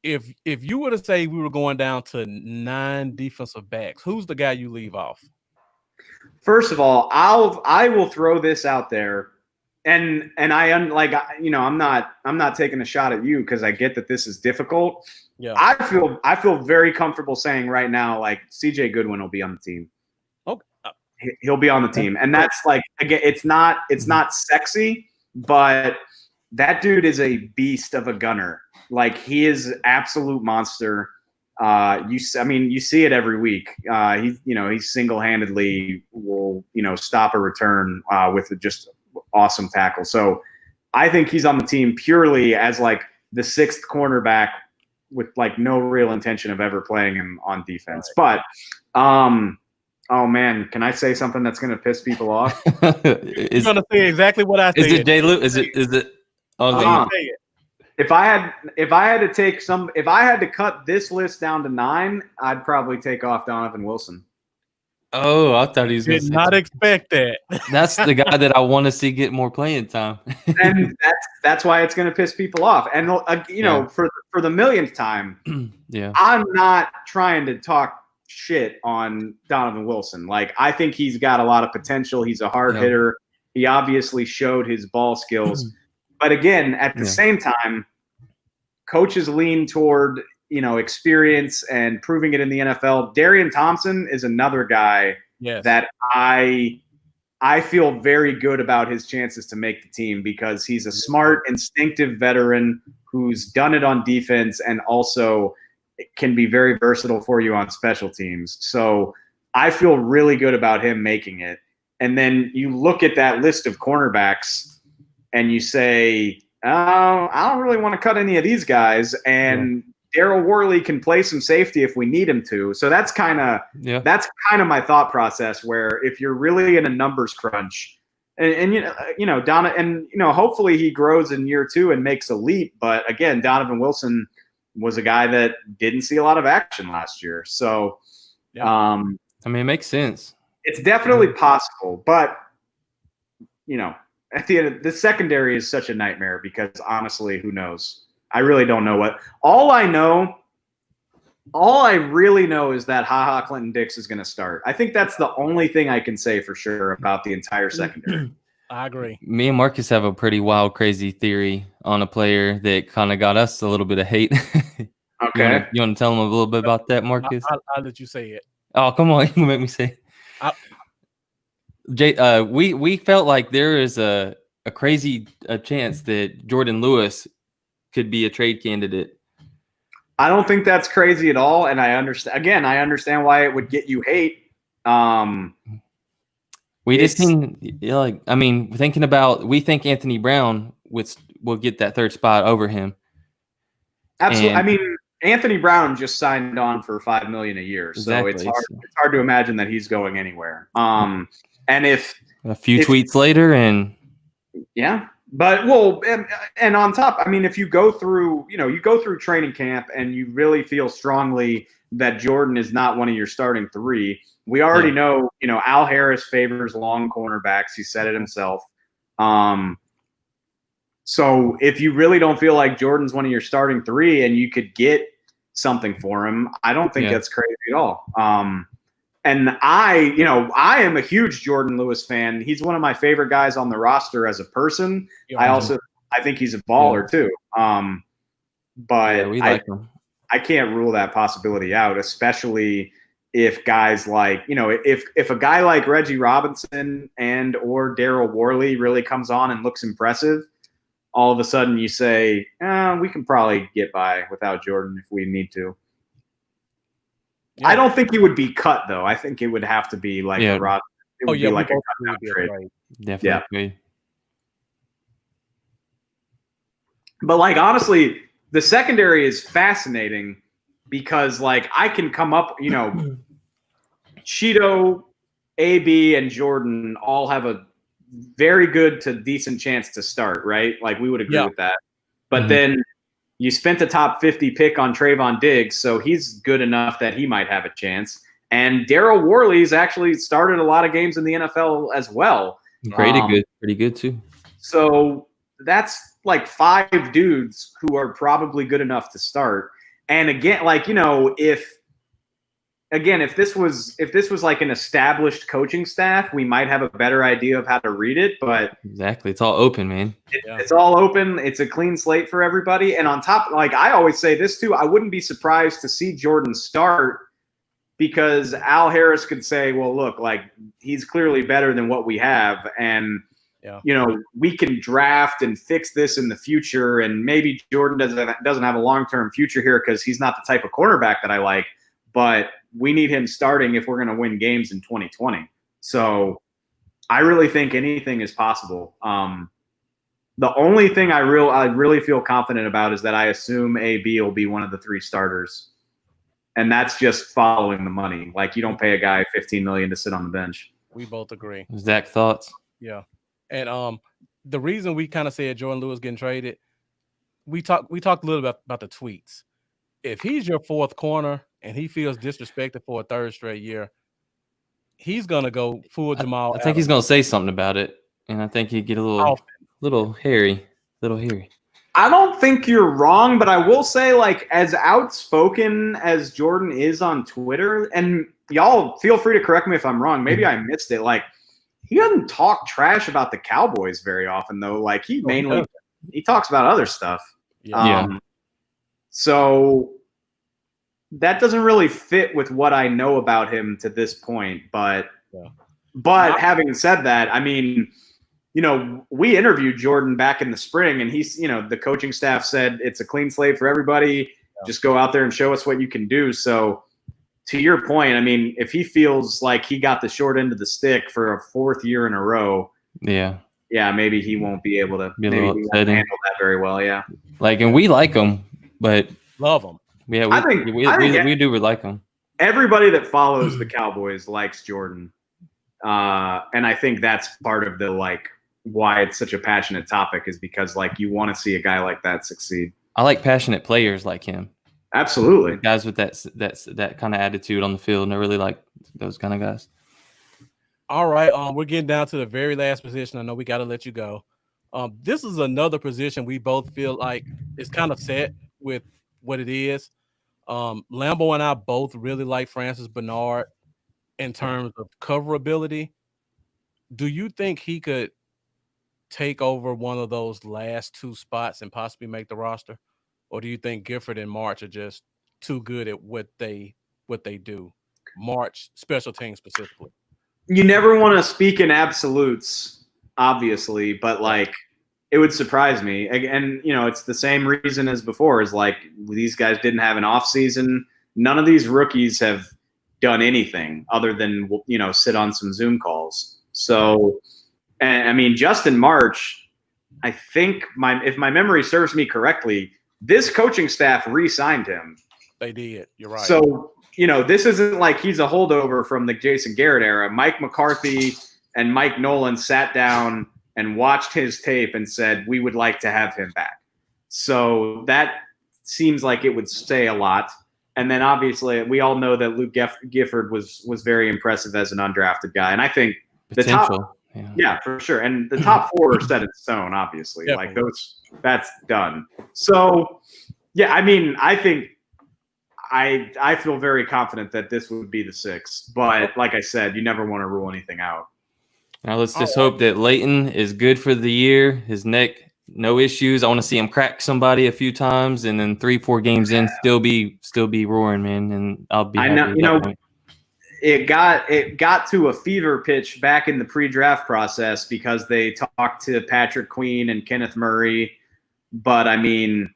If you were to say we were going down to 9 defensive backs, who's the guy you leave off? First of all, I will throw this out there, and I'm not taking a shot at you because I get that this is difficult. Yeah, I feel very comfortable saying right now, like CJ Goodwin will be on the team. Okay, he'll be on the team, and that's like, again, it's not sexy, but that dude is a beast of a gunner. Like he is an absolute monster. You see it every week. He single-handedly will, stop a return with just awesome tackle. So I think he's on the team purely as like the 6th cornerback with like no real intention of ever playing him on defense. Right. But Oh man, can I say something that's going to piss people off? You're is gonna say exactly what I said. it J. Lou? Is it? Oh, Uh-huh. Say it. If I had to cut this list down to 9, I'd probably take off Donovan Wilson. oh, I thought he was going to Did say not something. expect that. That's the guy that I want to see get more playing time. And that's why it's going to piss people off. And for the millionth time, Yeah. I'm not trying to talk shit on Donovan Wilson. Like, I think he's got a lot of potential. He's a hard hitter. He obviously showed his ball skills. But again, at the same time, coaches lean toward, experience and proving it in the NFL. Darion Thompson is another guy that I feel very good about his chances to make the team because he's a smart, instinctive veteran who's done it on defense and also can be very versatile for you on special teams. So I feel really good about him making it. And then you look at that list of cornerbacks and you say, oh, I don't really want to cut any of these guys. And Daryl Worley can play some safety if we need him to. So that's kind of my thought process. Where if you're really in a numbers crunch, and Donna, and hopefully he grows in year 2 and makes a leap. But again, Donovan Wilson was a guy that didn't see a lot of action last year. So, I mean, it makes sense. It's definitely possible, but at the end, the secondary is such a nightmare because honestly, who knows? I really don't know what. All I really know is that HaHa Clinton Dix is going to start. I think that's the only thing I can say for sure about the entire secondary. I agree. Me and Marcus have a pretty wild, crazy theory on a player that kind of got us a little bit of hate. Okay. You want to tell them a little bit about that, Marcus? I'll let you say it. Oh, come on. You make me say it. Jay, we felt like there is a crazy chance that Jordan Lewis could be a trade candidate. I don't think that's crazy at all, and I understand why it would get you hate. We just think, we think Anthony Brown will get that third spot over him. Absolutely. Anthony Brown just signed on for $5 million a year, so it's hard to imagine that he's going anywhere. And if a few tweets later, and but and on top, if you go through training camp and you really feel strongly that Jordan is not one of your starting 3, we already know, Al Harris favors long cornerbacks. He said it himself. So if you really don't feel like Jordan's one of your starting 3 and you could get something for him, I don't think that's crazy at all. And I am a huge Jordan Lewis fan. He's one of my favorite guys on the roster as a person. I think he's a baller too. But we like him. I can't rule that possibility out, especially if guys like, if a guy like Reggie Robinson and or Daryl Worley really comes on and looks impressive, all of a sudden you say, we can probably get by without Jordan if we need to. Yeah. I don't think he would be cut, though. I think it would have to be like a Robinson. It would be like a cut trade. Right. Definitely. Yeah. But, honestly, the secondary is fascinating because, I can come up, Cheeto, AB, and Jordan all have a very good to decent chance to start, right? We would agree with that. But then you spent a top 50 pick on Trayvon Diggs, so he's good enough that he might have a chance. And Daryl Worley's actually started a lot of games in the NFL as well. Pretty good too. So that's 5 dudes who are probably good enough to start. And again, if this was an established coaching staff, we might have a better idea of how to read it. But exactly, it's all open, man. It's all open. It's a clean slate for everybody. And on top, I always say this too, I wouldn't be surprised to see Jordan start because Al Harris could say, "Well, look, he's clearly better than what we have, and we can draft and fix this in the future. And maybe Jordan doesn't have a long-term future here because he's not the type of cornerback that I like, but we need him starting if we're going to win games in 2020. So I really think anything is possible. The only thing I really feel confident about is that I assume AB will be one of the 3 starters. And that's just following the money. Like, you don't pay a guy $15 million to sit on the bench. We both agree. Zach, thoughts? Yeah. And the reason we kind of said Jordan Lewis getting traded, we talked a little bit about the tweets. If he's your fourth corner and he feels disrespected for a third straight year, he's gonna go full Jamal. I think he's gonna say something about it, and I think he'd get a little hairy. I don't think you're wrong, but I will say, like, as outspoken as Jordan is on Twitter, and y'all feel free to correct me if I'm wrong. Maybe I missed it. Like, he doesn't talk trash about the Cowboys very often, though. Like, he talks about other stuff. Yeah. So that doesn't really fit with what I know about him to this point. But having said that, I mean, we interviewed Jordan back in the spring, and he's, the coaching staff said it's a clean slate for everybody. Yeah. Just go out there and show us what you can do. So to your point, I mean, if he feels like he got the short end of the stick for a fourth year in a row, maybe he won't be able to handle that very well. Yeah. Like, and we like him, but love him. Yeah, we do like him. Everybody that follows the Cowboys likes Jordan. And I think that's part of the, like, why it's such a passionate topic, is because, like, you want to see a guy like that succeed. I like passionate players like him. Absolutely. Guys with that kind of attitude on the field, and I really like those kind of guys. All right. We're getting down to the very last position. I know we got to let you go. This is another position we both feel like is kind of set with what it is. Lambo and I both really like Francis Bernard in terms of coverability. Do you think he could take over one of those last two spots and possibly make the roster? Or do you think Gifford and March are just too good at what they do? March, special teams specifically. You never want to speak in absolutes, obviously, but, like, it would surprise me. And, it's the same reason as before, is, like, these guys didn't have an off season. None of these rookies have done anything other than, sit on some Zoom calls. So, and I mean, Justin March, I think if my memory serves me correctly, this coaching staff re-signed him. They did. You're right. So, this isn't like he's a holdover from the Jason Garrett era. Mike McCarthy and Mike Nolan sat down and watched his tape and said, we would like to have him back. So that seems like it would say a lot. And then obviously we all know that Luke Gifford was very impressive as an undrafted guy. And I think potential. Yeah, for sure. And the top four are set in stone, obviously. Like, that's done. So, yeah, I mean, I think I feel very confident that this would be the six. But like I said, you never want to rule anything out. Now let's just hope that Leighton is good for the year. His neck, no issues. I want to see him crack somebody a few times, and then 3-4 games in, still be roaring, man. And I'll be happy at that point. It got to a fever pitch back in the pre-draft process because they talked to Patrick Queen and Kenneth Murray. But, I mean,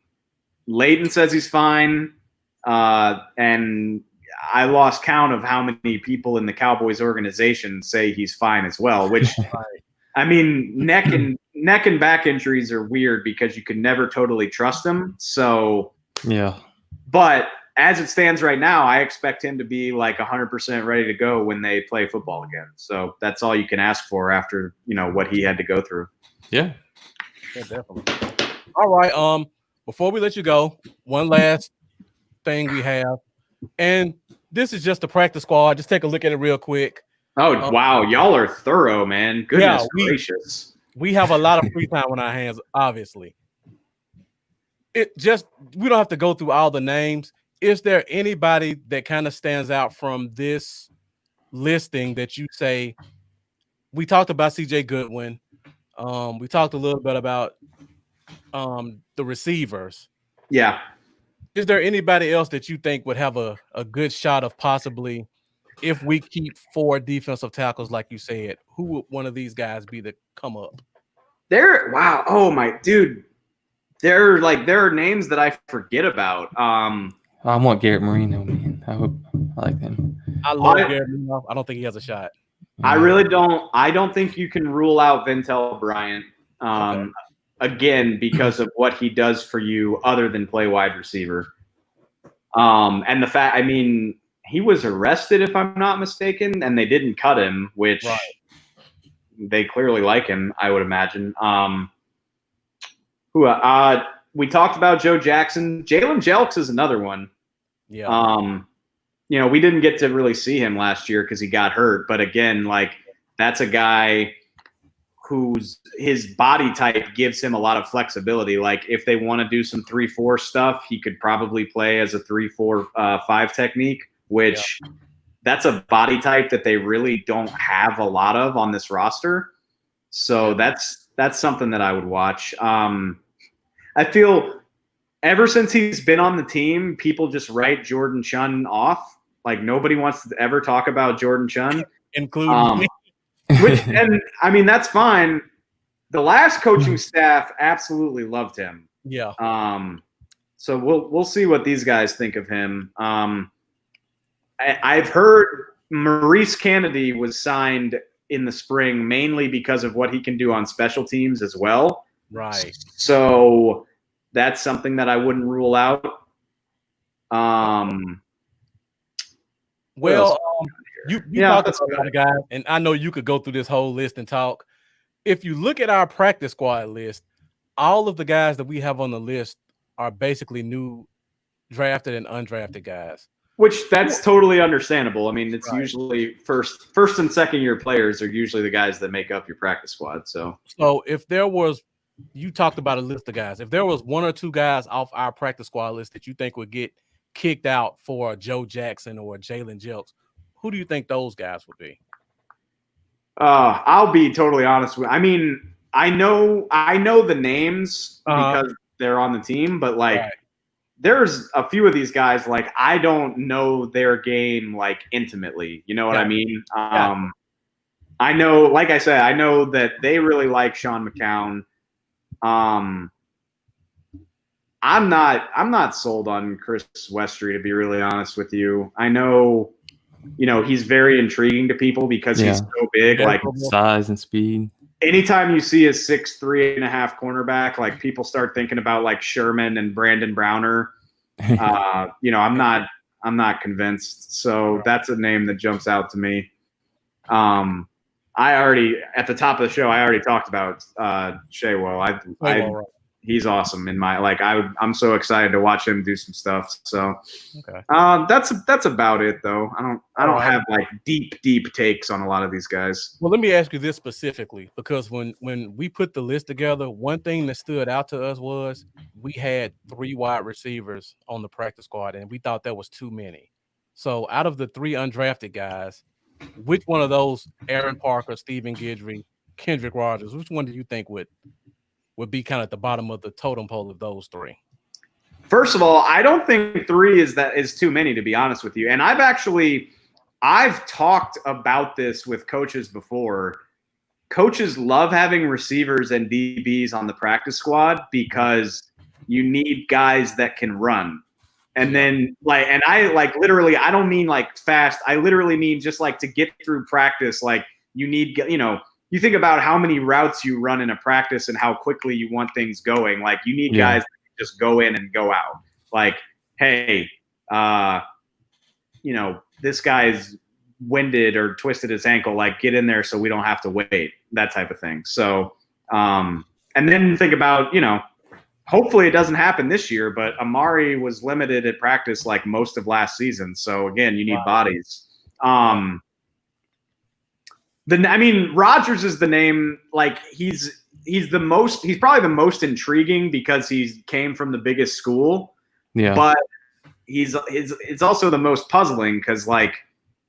Leighton says he's fine. And I lost count of how many people in the Cowboys organization say he's fine as well, which, I mean, neck and back injuries are weird because you can never totally trust them. So, yeah. But as it stands right now, I expect him to be like 100% ready to go when they play football again. So that's all you can ask for after, what he had to go through. Yeah. Yeah, definitely. All right. Before we let you go, one last thing we have, and this is just the practice squad. Just take a look at it real quick. Oh, wow. Y'all are thorough, man. Goodness gracious. We have a lot of free time on our hands, obviously. We don't have to go through all the names. Is there anybody that kind of stands out from this listing that you say? We talked about CJ Goodwin. We talked a little bit about the receivers. Yeah. Is there anybody else that you think would have a good shot of possibly, if we keep 4 defensive tackles, like you said, who would one of these guys be to come up? Wow. Oh, my dude. There are names that I forget about. I want Garrett Marino, man. I like him. I love Garrett Marino. I don't think he has a shot. I really don't. I don't think you can rule out Ventel Bryant. Again, because of what he does for you other than play wide receiver. And the fact, I mean, he was arrested, if I'm not mistaken, and they didn't cut him, which they clearly like him, I would imagine. We talked about Joe Jackson. Jalen Jelks is another one. Yeah. We didn't get to really see him last year because he got hurt. But again, like, that's a guy whose his body type gives him a lot of flexibility. Like, if they want to do some 3-4 stuff, he could probably play as a 3-4-5 technique, which that's a body type that they really don't have a lot of on this roster. So that's something that I would watch. I feel ever since he's been on the team, people just write Jordan Chun off. Like, nobody wants to ever talk about Jordan Chun, including me. and I mean, that's fine. The last coaching staff absolutely loved him. Yeah. So we'll see what these guys think of him. I've heard Maurice Kennedy was signed in the spring mainly because of what he can do on special teams as well. Right. So that's something that I wouldn't rule out. Well, you talked about the guy, and I know you could go through this whole list and talk. If you look at our practice squad list, all of the guys that we have on the list are basically new drafted and undrafted guys. Which that's totally understandable. I mean, it's usually first and second year players are usually the guys that make up your practice squad. So if there was, you talked about a list of guys. If there was one or two guys off our practice squad list that you think would get kicked out for Joe Jackson or Jalen Jelks, who do you think those guys would be? I'll be totally honest with you. I mean, I know the names because they're on the team, but there's a few of these guys, like, I don't know their game, like, intimately. You know what I mean? I know, like I said, I know that they really like Sean McCown. I'm not sold on Chris Westry, to be really honest with you. I know, he's very intriguing to people because he's so big, like size and speed. Anytime you see a 6'3.5" cornerback, like, people start thinking about, like, Sherman and Brandon Browner. I'm not convinced. So that's a name that jumps out to me. At the top of the show, I already talked about Shaywell. He's awesome in my, like, I'm so excited to watch him do some stuff. So that's about it, though. I don't have, like, deep takes on a lot of these guys. Well, let me ask you this specifically, because when we put the list together, one thing that stood out to us was we had 3 wide receivers on the practice squad, and we thought that was too many. So out of the 3 undrafted guys, which one of those, Aaron Parker, Stephen Guidry, Kendrick Rogers, which one do you think would be kind of at the bottom of the totem pole of those 3? First of all, I don't think 3 is too many, to be honest with you. And I've talked about this with coaches before. Coaches love having receivers and DBs on the practice squad because you need guys that can run. And then, literally, I don't mean, like, fast. I literally mean just, like, to get through practice. Like, you need, you think about how many routes you run in a practice and how quickly you want things going. Like, you need guys that can just go in and go out. Like, hey, this guy's winded or twisted his ankle. Like, get in there so we don't have to wait. That type of thing. So, and then think about, hopefully it doesn't happen this year, but Amari was limited at practice like most of last season. So again, you need bodies. Rodgers is the name. Like, he's probably the most intriguing because he came from the biggest school. Yeah. But it's also the most puzzling because, like,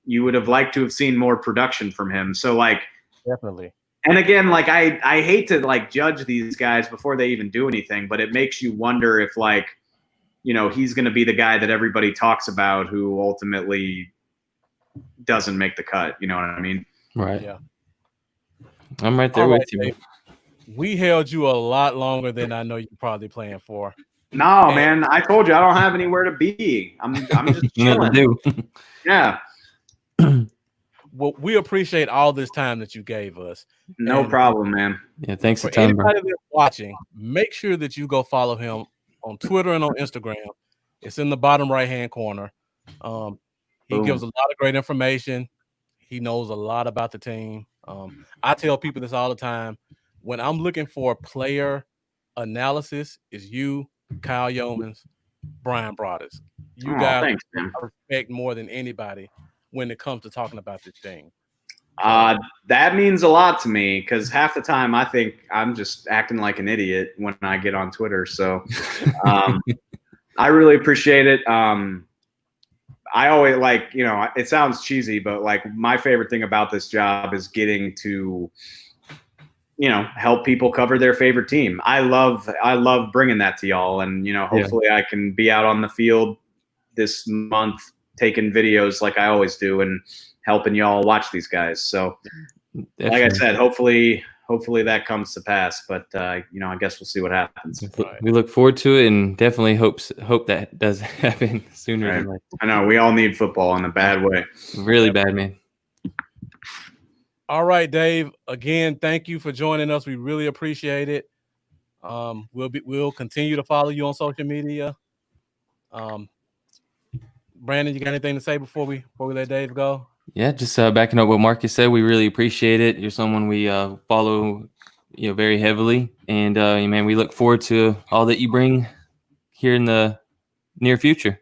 you would have liked to have seen more production from him. So, like, definitely. And again, like, I hate to, like, judge these guys before they even do anything, but it makes you wonder if, like, he's going to be the guy that everybody talks about who ultimately doesn't make the cut. You know what I mean? Right. Yeah. I'm right there with you. Dave. We held you a lot longer than I know you're probably playing for. No, man. I told you I don't have anywhere to be. I'm just chilling. Yeah. Well, we appreciate all this time that you gave us. No problem, man. Yeah, thanks for a ton, anybody that's watching, make sure that you go follow him on Twitter and on Instagram. It's in the bottom right-hand corner. He gives a lot of great information. He knows a lot about the team. I tell people this all the time. When I'm looking for player analysis, is you, Kyle Yeomans, Brian Broaddus. You guys thanks, man. I respect more than anybody when it comes to talking about this thing. That means a lot to me because half the time I think I'm just acting like an idiot when I get on Twitter. So I really appreciate it. I always it sounds cheesy, but like my favorite thing about this job is getting to, help people cover their favorite team. I love bringing that to y'all. And, hopefully I can be out on the field this month taking videos like I always do and helping y'all watch these guys. So like I said, hopefully that comes to pass, but I guess we'll see what happens. We look forward to it and definitely hope that does happen sooner than later. I know we all need football in a bad way. Really bad, man. All right, Dave. Again, thank you for joining us. We really appreciate it. We'll continue to follow you on social media. Brandon, you got anything to say before we let Dave go? Yeah, just backing up what Marcus said, we really appreciate it. You're someone we follow, very heavily, and man, we look forward to all that you bring here in the near future.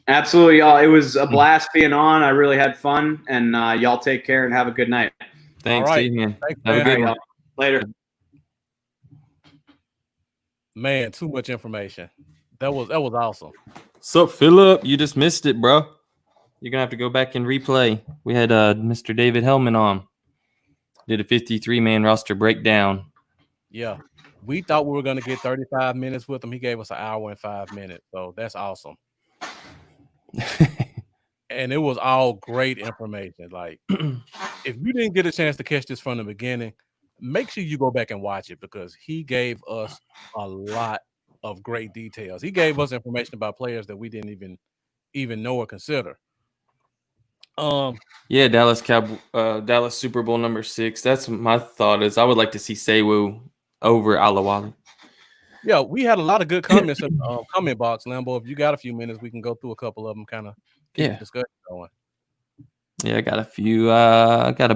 Absolutely, y'all. It was a blast being on. I really had fun, and y'all take care and have a good night. Thanks, all right. man. Thanks, have a good one. Later. Man, too much information. That was awesome. Sup, Phillip? You just missed it, bro. You're gonna have to go back and replay. We had Mr. David Helman on. Did a 53-man roster breakdown. Yeah. We thought we were gonna get 35 minutes with him. He gave us an hour and 5 minutes. So that's awesome. And it was all great information. Like, if you didn't get a chance to catch this from the beginning, make sure you go back and watch it because he gave us a lot of great details. He gave us information about players that we didn't even know or consider. Yeah, Dallas Super Bowl number 6. That's my thought. Is I would like to see Sewu over Alawali. Yeah, we had a lot of good comments in the comment box, Lambo. If you got a few minutes, we can go through a couple of them, kind of keep the discussion going. Yeah, I got a few. I got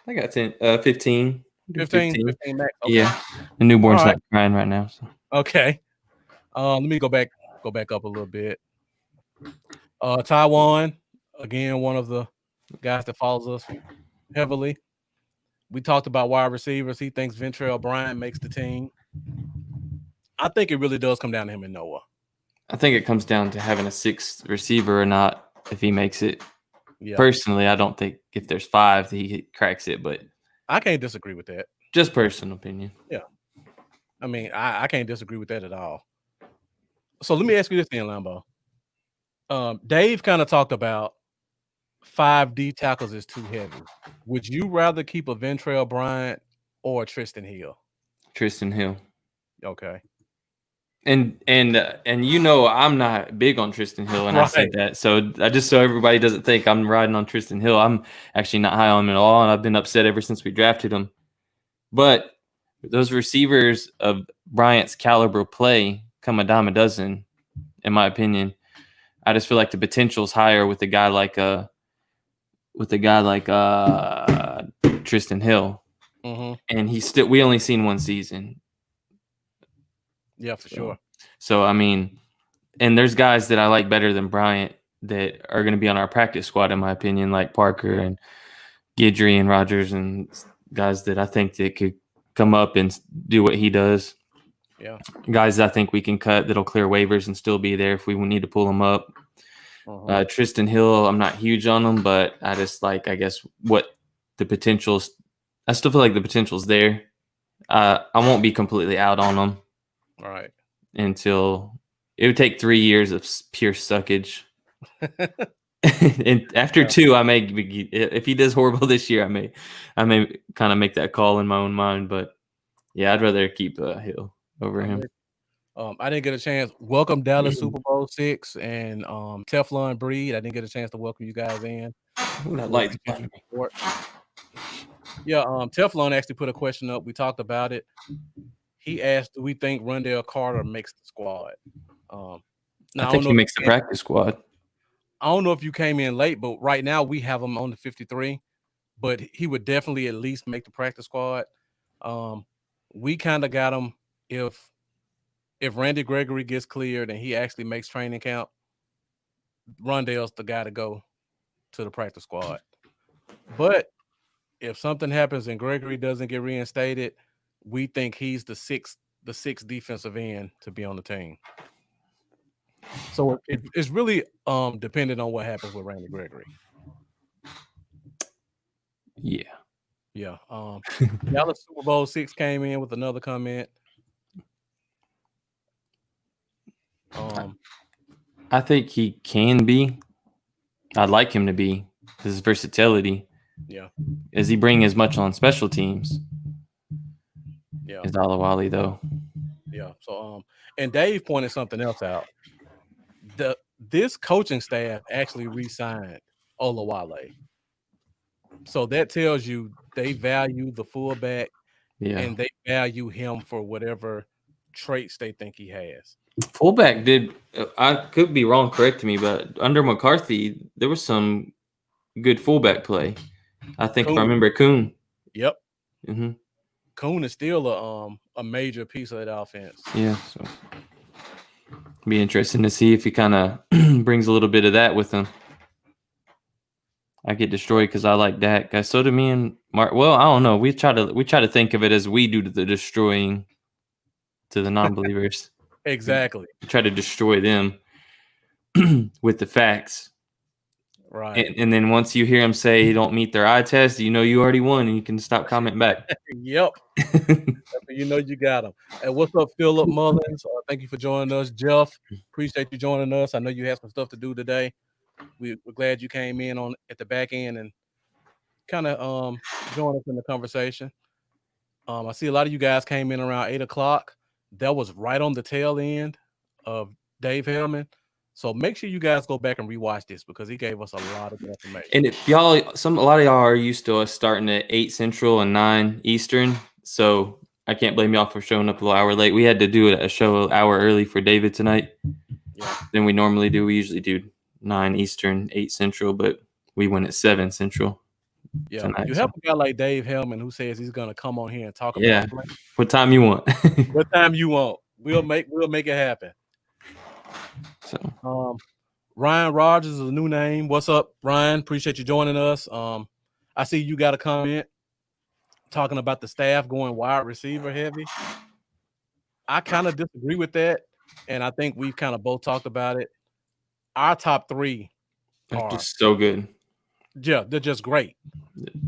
10, 15. 15 max. Okay. Yeah, the newborn's not crying right now. So. Okay. Let me go back up a little bit. Taiwan, again, one of the guys that follows us heavily. We talked about wide receivers. He thinks Ventrell Bryant makes the team. I think it really does come down to him and Noah. I think it comes down to having a 6th receiver or not if he makes it. Yeah. Personally, I don't think if there's 5 he cracks it, but I can't disagree with that. Just personal opinion. Yeah. I mean, I can't disagree with that at all. So let me ask you this then, Lambo. Dave kind of talked about 5 D tackles is too heavy. Would you rather keep a Ventrell Bryant or Tristan Hill? Tristan Hill. Okay. And I'm not big on Tristan Hill, and I said that. So I just so everybody doesn't think I'm riding on Tristan Hill. I'm actually not high on him at all, and I've been upset ever since we drafted him. But those receivers of Bryant's caliber play come a dime a dozen, in my opinion. I just feel like the potential's higher with a guy like Tristan Hill, and we only seen one season. Yeah, for sure. So, I mean, and there's guys that I like better than Bryant that are going to be on our practice squad, in my opinion, like Parker and Guidry and Rogers and guys that I think that could come up and do what he does. Yeah. Guys I think we can cut that'll clear waivers and still be there if we need to pull them up. Tristan Hill, I'm not huge on him, but I just like, I guess, what the potential's – I still feel like the potential's there. I won't be completely out on him. All right. Until it would take 3 years of pure suckage. And after 2, I may, if he does horrible this year, I may kind of make that call in my own mind. But yeah, I'd rather keep Hill over him. I didn't get a chance. Welcome Dallas Super Bowl 6 and Teflon Breed. I didn't get a chance to welcome you guys in. Yeah, Teflon actually put a question up. We talked about it. He asked, do we think Rondell Carter makes the squad? Now, I think he makes the practice squad. I don't know if you came in late, but right now we have him on the 53. But he would definitely at least make the practice squad. We kind of got him if Randy Gregory gets cleared and he actually makes training camp, Rondale's the guy to go to the practice squad. But if something happens and Gregory doesn't get reinstated, we think he's the sixth defensive end to be on the team. So it's really dependent on what happens with Randy Gregory. Yeah. Yeah. Dallas Super Bowl 6 came in with another comment. I think he can be. I'd like him to be. His versatility. Yeah. Is he bring as much on special teams? Yeah. Is Alawali though? Yeah. So and Dave pointed something else out. This coaching staff actually re-signed Olawale. So that tells you they value the fullback and they value him for whatever traits they think he has. Fullback did, I could be wrong, correct me, but under McCarthy, there was some good fullback play. I think if I remember Kuhn. Yep. Mm-hmm. Kuhn is still a major piece of that offense. Yeah. So be interesting to see if he kind of brings a little bit of that with him. I get destroyed because I like Dak. So do me and Mark. Well, I don't know. We try to think of it as we do to the destroying to the non-believers. Exactly. We try to destroy them with the facts. Right. And then once you hear them say you don't meet their eye test, you know you already won and you can stop commenting back. Yep. You know you got them. And what's up, Philip Mullins? Thank you for joining us. Jeff, appreciate you joining us. I know you had some stuff to do today. We're glad you came in at the back end and kind of join us in the conversation. I see a lot of you guys came in around 8 o'clock. That was right on the tail end of Dave Helman. So make sure you guys go back and rewatch this because he gave us a lot of information. And if a lot of y'all are used to us starting at 8 Central and 9 Eastern. So I can't blame y'all for showing up a little hour late. We had to do a show an hour early for David tonight than we normally do. We usually do 9 Eastern, 8 Central, but we went at 7 Central. Yeah, tonight, you have a guy like Dave Helman who says he's going to come on here and talk about it. What time you want? What time you want? We'll make it happen. So Ryan Rogers is a new name. What's up, Ryan? Appreciate you joining us. I see you got a comment talking about the staff going wide receiver heavy. I kind of disagree with that, and I think we've kind of both talked about it. Our top three are just so good. Yeah, they're just great.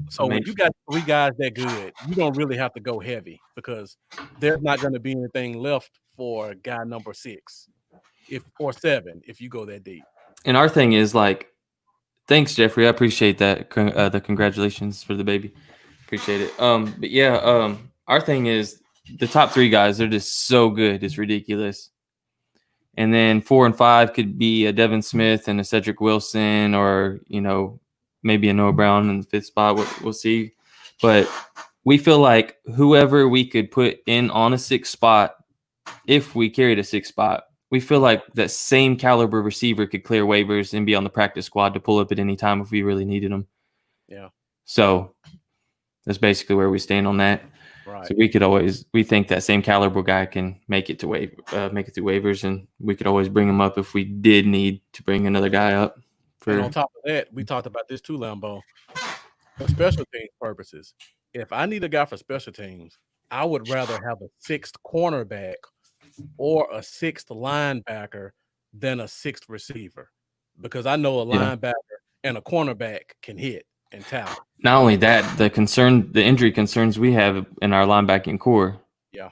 So when you got three guys that good, you don't really have to go heavy because there's not going to be anything left for guy number 6 or 7 if you go that deep. And our thing is like, thanks, Jeffrey. I appreciate that. The congratulations for the baby. Appreciate it. But yeah, our thing is the top 3 guys, they're just so good. It's ridiculous. And then 4 and 5 could be a Devin Smith and a Cedric Wilson, or, maybe a Noah Brown in the 5th spot. We'll see. But we feel like whoever we could put in on a 6th spot, if we carried a 6th spot, we feel like that same caliber receiver could clear waivers and be on the practice squad to pull up at any time if we really needed them. Yeah. So that's basically where we stand on that. Right. So we think that same caliber guy can make it through waivers, and we could always bring him up if we did need to bring another guy up. And on top of that, we talked about this too, Lambo. For special teams purposes, if I need a guy for special teams, I would rather have a 6th cornerback or a 6th linebacker than a 6th receiver, because I know a linebacker and a cornerback can hit and tackle. Not only that, the injury concerns we have in our linebacking core. Yeah,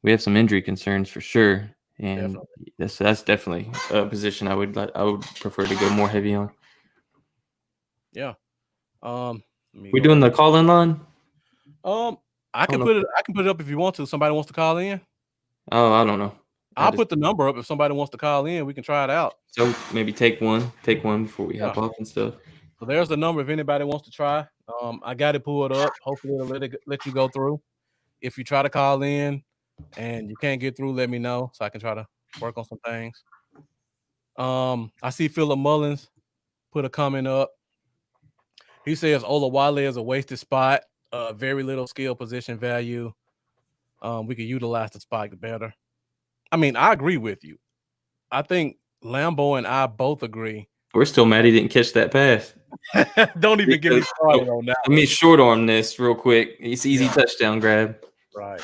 we have some injury concerns for sure. And that's definitely a position I would prefer to go more heavy on. Yeah. We doing the call-in line? I can put it up if you want to. Somebody wants to call in? Oh, I don't know. I'll put the number up if somebody wants to call in. We can try it out. So maybe take one before we hop off and stuff. So there's the number if anybody wants to try. I got it pulled up. Hopefully it'll let you go through. If you try to call in and you can't get through, let me know so I can try to work on some things. I see Philip Mullins put a comment up. He says Olawale is a wasted spot. Very little skill position value. We could utilize the spot better. I mean, I agree with you. I think Lambo and I both agree. We're still mad he didn't catch that pass. Don't even get me started on that. Let me short arm this real quick. It's easy touchdown grab. Right.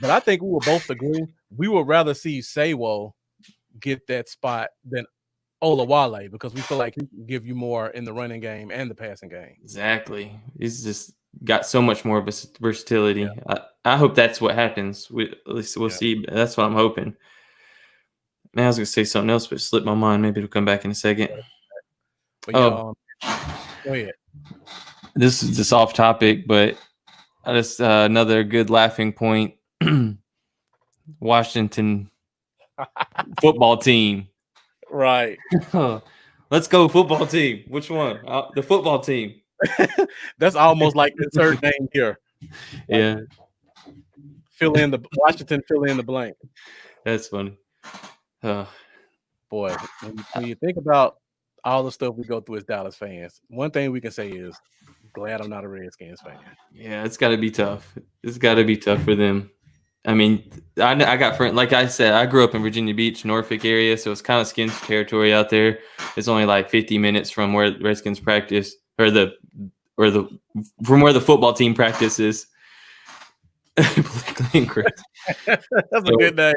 But I think we will both agree we would rather see Sawo get that spot than Olawale because we feel like he can give you more in the running game and the passing game. Exactly. He's just got so much more of a versatility. Yeah. I hope that's what happens. At least we'll see. That's what I'm hoping. Man, I was going to say something else, but it slipped my mind. Maybe it'll come back in a second. But go ahead. This is just off topic, but just another good laughing point. Washington football team. Right. Let's go football team. Which one? The football team. That's almost like the third name here. Yeah. Washington fill in the blank. That's funny. Boy, when you think about all the stuff we go through as Dallas fans, one thing we can say is glad I'm not a Redskins fan. Yeah, it's got to be tough. It's got to be tough for them. I mean, I got friends. Like I said, I grew up in Virginia Beach, Norfolk area, so it's kind of Skins territory out there. It's only like 50 minutes from where Redskins practice, from where the football team practices. Politically incorrect. That's a good name.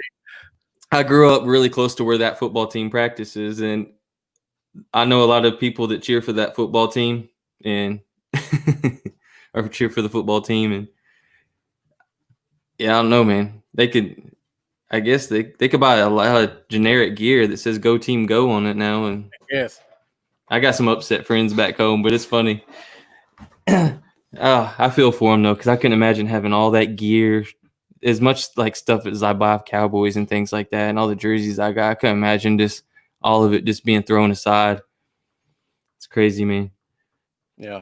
I grew up really close to where that football team practices, and I know a lot of people that cheer for that football team and or cheer for the football team. And yeah, I don't know, man. I guess they could buy a lot of generic gear that says "Go Team Go" on it now. And yes, I got some upset friends back home, but it's funny. I feel for them though, because I couldn't imagine having all that gear. As much like stuff as I buy of Cowboys and things like that, and all the jerseys I got, I couldn't imagine just all of it just being thrown aside. It's crazy, man. Yeah.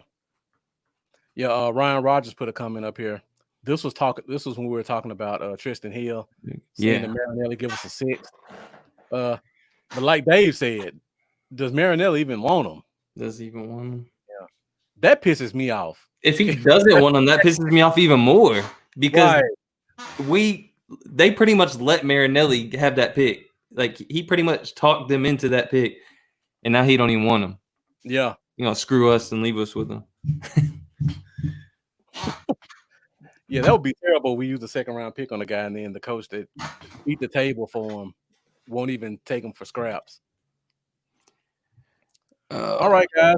Ryan Rogers put a comment up here. This was when we were talking about Tristan Hill. Saying that Marinelli give us a 6. But like Dave said, does Marinelli even want him? Does he even want him? Yeah. That pisses me off. If he doesn't want him, that pisses me off even more because they pretty much let Marinelli have that pick. Like he pretty much talked them into that pick, and now he don't even want him. Yeah, screw us and leave us with him. Yeah, that would be terrible. We use a second-round pick on a guy, and then the coach that eat the table for him won't even take him for scraps. All right, guys.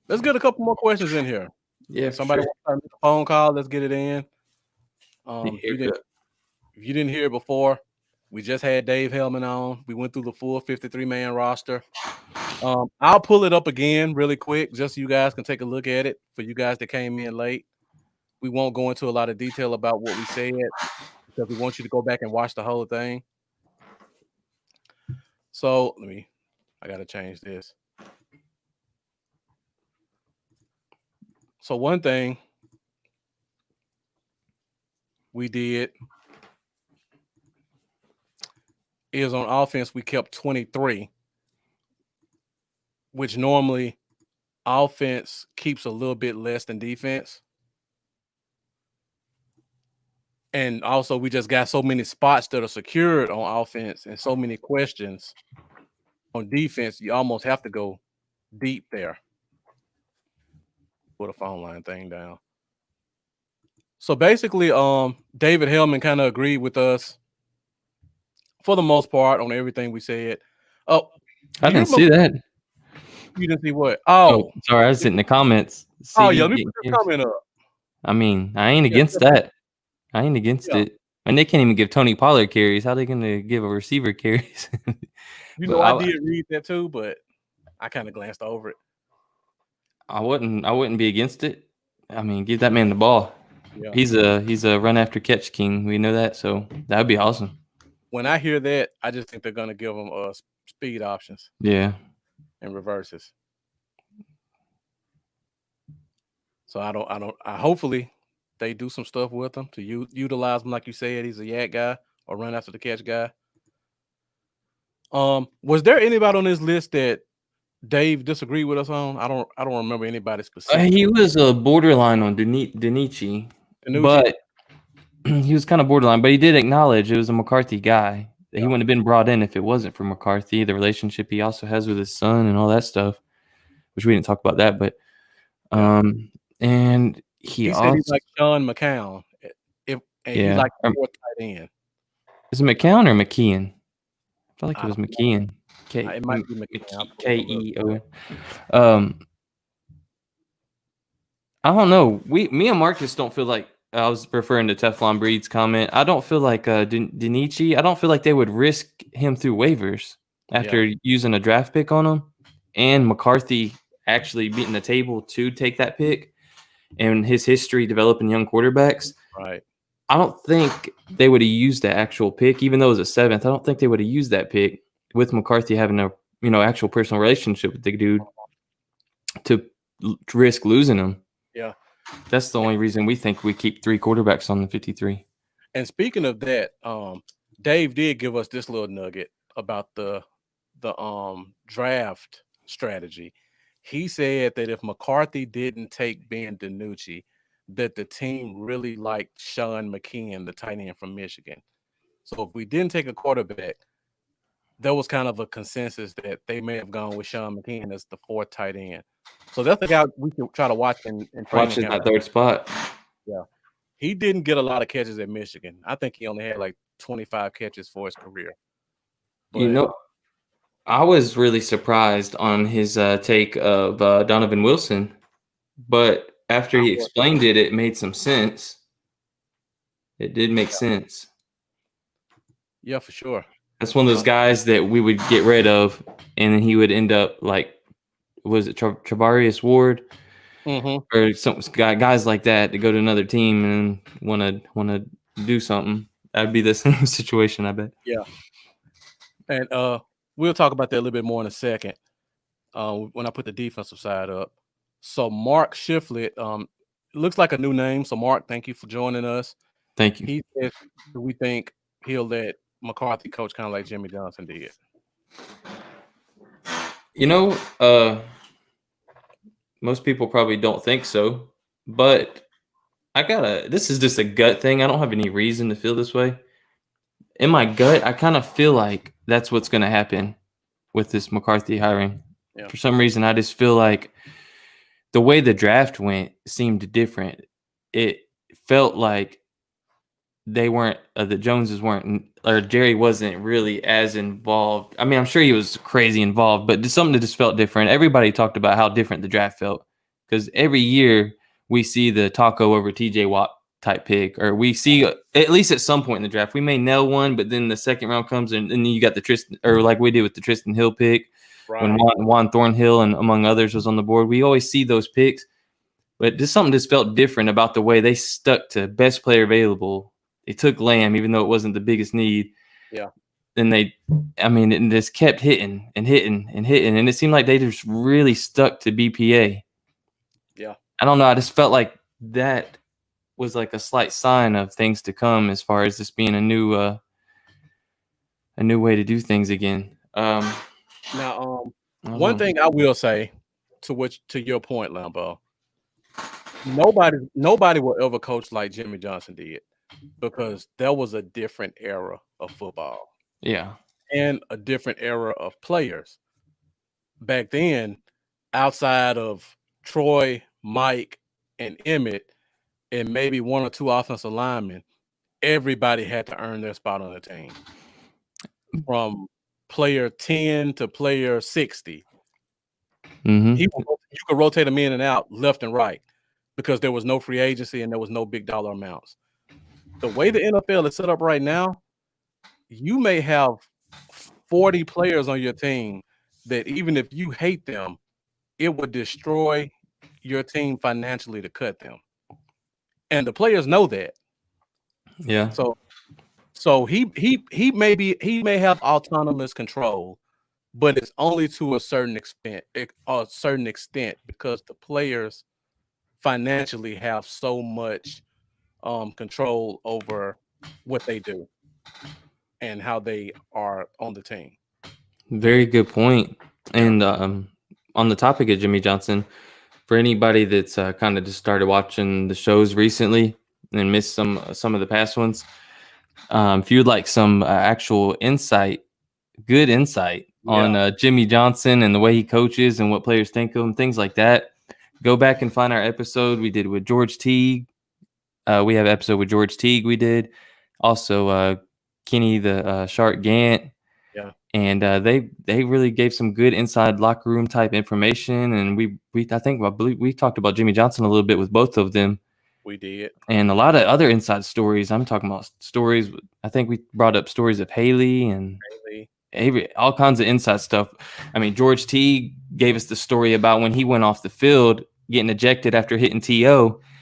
Let's get a couple more questions in here. Yeah, somebody wants to make a phone call. Let's get it in. If you didn't hear it before, we just had Dave Helman on. We went through the full 53-man roster. I'll pull it up again really quick just so you guys can take a look at it for you guys that came in late. We won't go into a lot of detail about what we said because we want you to go back and watch the whole thing. So I got to change this. So one thing we did is on offense, we kept 23, which normally offense keeps a little bit less than defense. And also, we just got so many spots that are secured on offense and so many questions on defense, you almost have to go deep there. Put a phone line thing down. So basically, David Helman kind of agreed with us for the most part on everything we said. Oh, I didn't see that. You didn't see what? Oh, sorry, I was in the comments. Let me put your comment up. I mean, I ain't against that. I ain't against it. And they can't even give Tony Pollard carries. How are they going to give a receiver carries? I did read that too, but I kind of glanced over it. I wouldn't be against it. I mean, give that man the ball. Yeah. He's a run after catch king. We know that, so that would be awesome. When I hear that, I just think they're going to give him speed options. Yeah. And reverses. So I hopefully they do some stuff with him to utilize him like you said. He's a yak guy or run after the catch guy. Was there anybody on this list that Dave disagreed with us on? I don't remember anybody specific. He was a borderline on Danichi, but he was kind of borderline. But he did acknowledge it was a McCarthy guy. Yeah. He wouldn't have been brought in if it wasn't for McCarthy. The relationship he also has with his son and all that stuff, which we didn't talk about that. But and he said he's like Sean McCown. He like the fourth tight end. Is it McCown or McKeon? I feel like it was McKeon. It might be McKeon. Keon. I don't know. Me and Marcus don't feel like, I was referring to Teflon Breed's comment. I don't feel like Danichi. I don't feel like they would risk him through waivers after using a draft pick on him, and McCarthy actually beating the table to take that pick, and his history developing young quarterbacks. Right. I don't think they would have used that actual pick, even though it was a seventh. I don't think they would have used that pick with McCarthy having a actual personal relationship with the dude to risk losing him. Yeah, that's the only reason we think we keep 3 quarterbacks on the 53. And speaking of that, Dave did give us this little nugget about the draft strategy. He said that if McCarthy didn't take Ben DiNucci, that the team really liked Sean McKeon, the tight end from Michigan. So if we didn't take a quarterback, there was kind of a consensus that they may have gone with Sean McKeon as the 4th tight end. So that's the guy we can try to watch in watch in that 3rd spot. Yeah. He didn't get a lot of catches at Michigan. I think he only had like 25 catches for his career. But, I was really surprised on his take of Donovan Wilson, but after he explained it, it made some sense. It did make sense. Yeah, for sure. That's one of those guys that we would get rid of, and then he would end up like, was it Travarius Ward, or some guys like that to go to another team and want to do something. That'd be the same situation, I bet. Yeah, and we'll talk about that a little bit more in a second when I put the defensive side up. So Mark Shifflet, looks like a new name. So Mark, thank you for joining us. Thank you. He says, do we think he'll let McCarthy coach kind of like Jimmy Johnson did? Most people probably don't think so, but this is just a gut thing. I don't have any reason to feel this way. In my gut, I kind of feel like that's what's going to happen with this McCarthy hiring. Yeah. For some reason, I just feel like the way the draft went seemed different. It felt like they weren't, the Joneses weren't, or Jerry wasn't really as involved. I mean, I'm sure he was crazy involved, but something that just felt different. Everybody talked about how different the draft felt, because every year we see the Taco over TJ Watt type pick, or we see at least at some point in the draft, we may nail one, but then the second round comes and then you got the Tristan, or like we did with the Tristan Hill pick, right, when Juan Thornhill and among others was on the board. We always see those picks, but just something just felt different about the way they stuck to best player available. They took Lamb, even though it wasn't the biggest need. Yeah. And it just kept hitting and hitting and hitting. And it seemed like they just really stuck to BPA. Yeah. I don't know. I just felt like that was like a slight sign of things to come as far as this being a new way to do things again. Now, one thing I will say to your point, Lambo, nobody will ever coach like Jimmy Johnson did, because there was a different era of football. Yeah. And a different era of players. Back then, outside of Troy, Mike, and Emmett, and maybe 1 or 2 offensive linemen, everybody had to earn their spot on the team. From player 10 to player 60. Mm-hmm. You could rotate them in and out left and right, because there was no free agency and there was no big dollar amounts. The way the NFL is set up right now, you may have 40 players on your team that even if you hate them, it would destroy your team financially to cut them. And the players know that. Yeah. So he may have autonomous control, but it's only to a certain extent, because the players financially have so much control over what they do and how they are on the team. Very good point. And on the topic of Jimmy Johnson, for anybody that's kind of just started watching the shows recently and missed some of the past ones, if you'd like some actual insight, good insight on Jimmy Johnson and the way he coaches and what players think of him, things like that, go back and find our episode we did with George Teague. We have an episode with George Teague we did. Also, Kenny the Shark Gant. Yeah. And they really gave some good inside locker room type information. And I believe we talked about Jimmy Johnson a little bit with both of them. We did. And a lot of other inside stories. I'm talking about stories. I think we brought up stories of Haley and Avery, all kinds of inside stuff. I mean, George Teague gave us the story about when he went off the field getting ejected after hitting TO.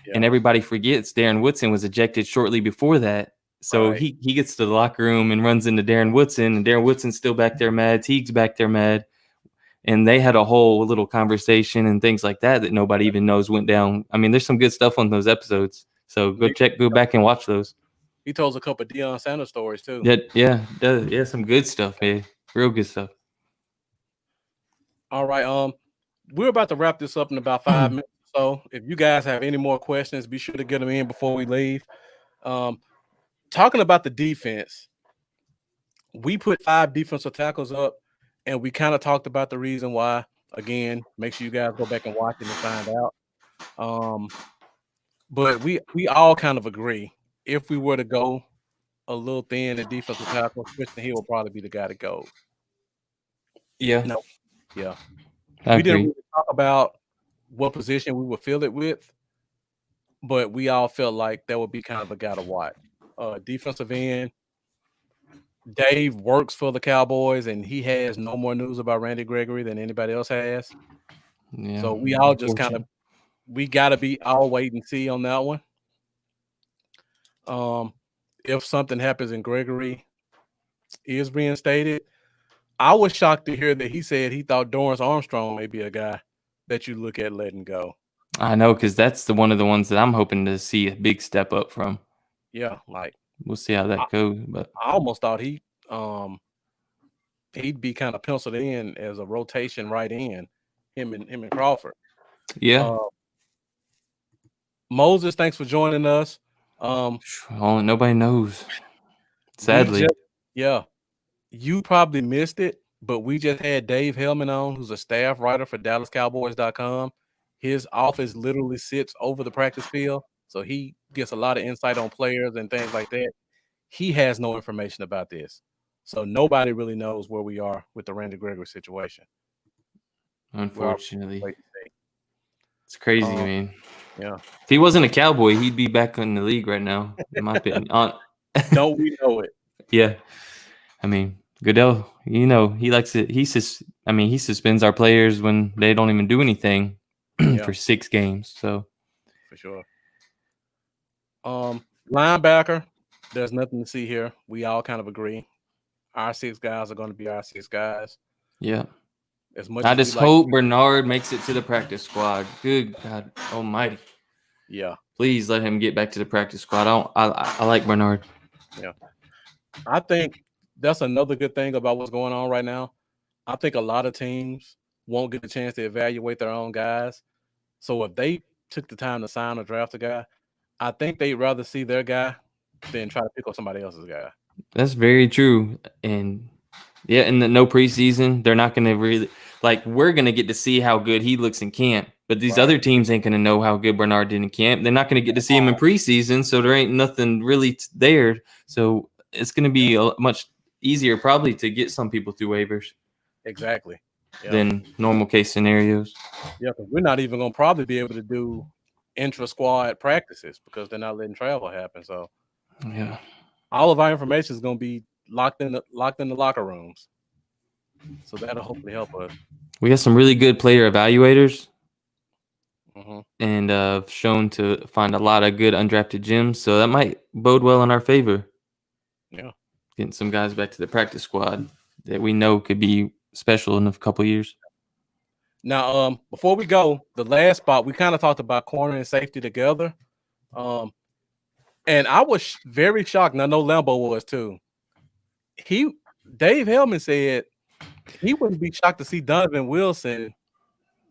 Yeah. And everybody forgets Darion Woodson was ejected shortly before that. So he gets to the locker room and runs into Darion Woodson, and Darion Woodson's still back there mad. Teague's back there mad. And they had a whole little conversation and things like that nobody even knows went down. I mean, there's some good stuff on those episodes. So go back and watch those. He tells a couple of Deion Sanders stories too. Yeah, some good stuff, man. Real good stuff. All right. We're about to wrap this up in about 5 minutes or so. If you guys have any more questions, be sure to get them in before we leave. Talking about the defense, we put 5 defensive tackles up, and we kind of talked about the reason why. Again, make sure you guys go back and watch it and find out. But we all kind of agree, if we were to go a little thin at defensive tackle, Christian Hill will probably be the guy to go. Yeah. No. Yeah. We didn't really talk about what position we would fill it with, but we all felt like that would be kind of a guy to watch. Defensive end, Dave works for the Cowboys, and he has no more news about Randy Gregory than anybody else has. Yeah, so we all just kind of we got to be all wait and see on that one. If something happens and Gregory is reinstated, I was shocked to hear that he said he thought Dorrance Armstrong may be a guy that you look at letting go. I know, because that's one of the ones that I'm hoping to see a big step up from. Yeah, like we'll see how that goes. But I almost thought he'd be kind of penciled in as a rotation right in, him and Crawford. Yeah. Moses, thanks for joining us. Nobody knows. Sadly. You probably missed it, but we just had Dave Helman on, who's a staff writer for DallasCowboys.com. His office literally sits over the practice field, so he gets a lot of insight on players and things like that. He has no information about this, so nobody really knows where we are with the Randy Gregory situation. Unfortunately, it's crazy, man. Yeah, if he wasn't a Cowboy, he'd be back in the league right now, in my opinion. Don't we know it? Yeah, I mean, Goodell, he likes it. He suspends our players when they don't even do anything for 6 games. So for sure. Linebacker, there's nothing to see here. We all kind of agree. Our 6 guys are going to be our 6 guys. Yeah. As much I just hope Bernard makes it to the practice squad. Good God Almighty. Yeah. Please let him get back to the practice squad. I like Bernard. Yeah. I think that's another good thing about what's going on right now. I think a lot of teams won't get a chance to evaluate their own guys. So if they took the time to sign or draft a guy, I think they'd rather see their guy than try to pick up somebody else's guy. That's very true. And in the no preseason, they're not going to really we're going to get to see how good he looks in camp, but these other teams ain't going to know how good Bernard did in camp. They're not going to get to see him in preseason, so there ain't nothing really there. So it's going to be much easier probably to get some people through waivers. Exactly. Than normal case scenarios. Yeah, because we're not even going to probably be able to do intra-squad practices because they're not letting travel happen. So yeah, all of our information is going to be locked in the locker rooms. So that'll hopefully help us. We got some really good player evaluators, and shown to find a lot of good undrafted gems. So that might bode well in our favor. Yeah, getting some guys back to the practice squad that we know could be special in a couple years. Now, before we go, the last spot, we kind of talked about corner and safety together. And I was very shocked, and I know Lambo was too. Dave Helman said he wouldn't be shocked to see Donovan Wilson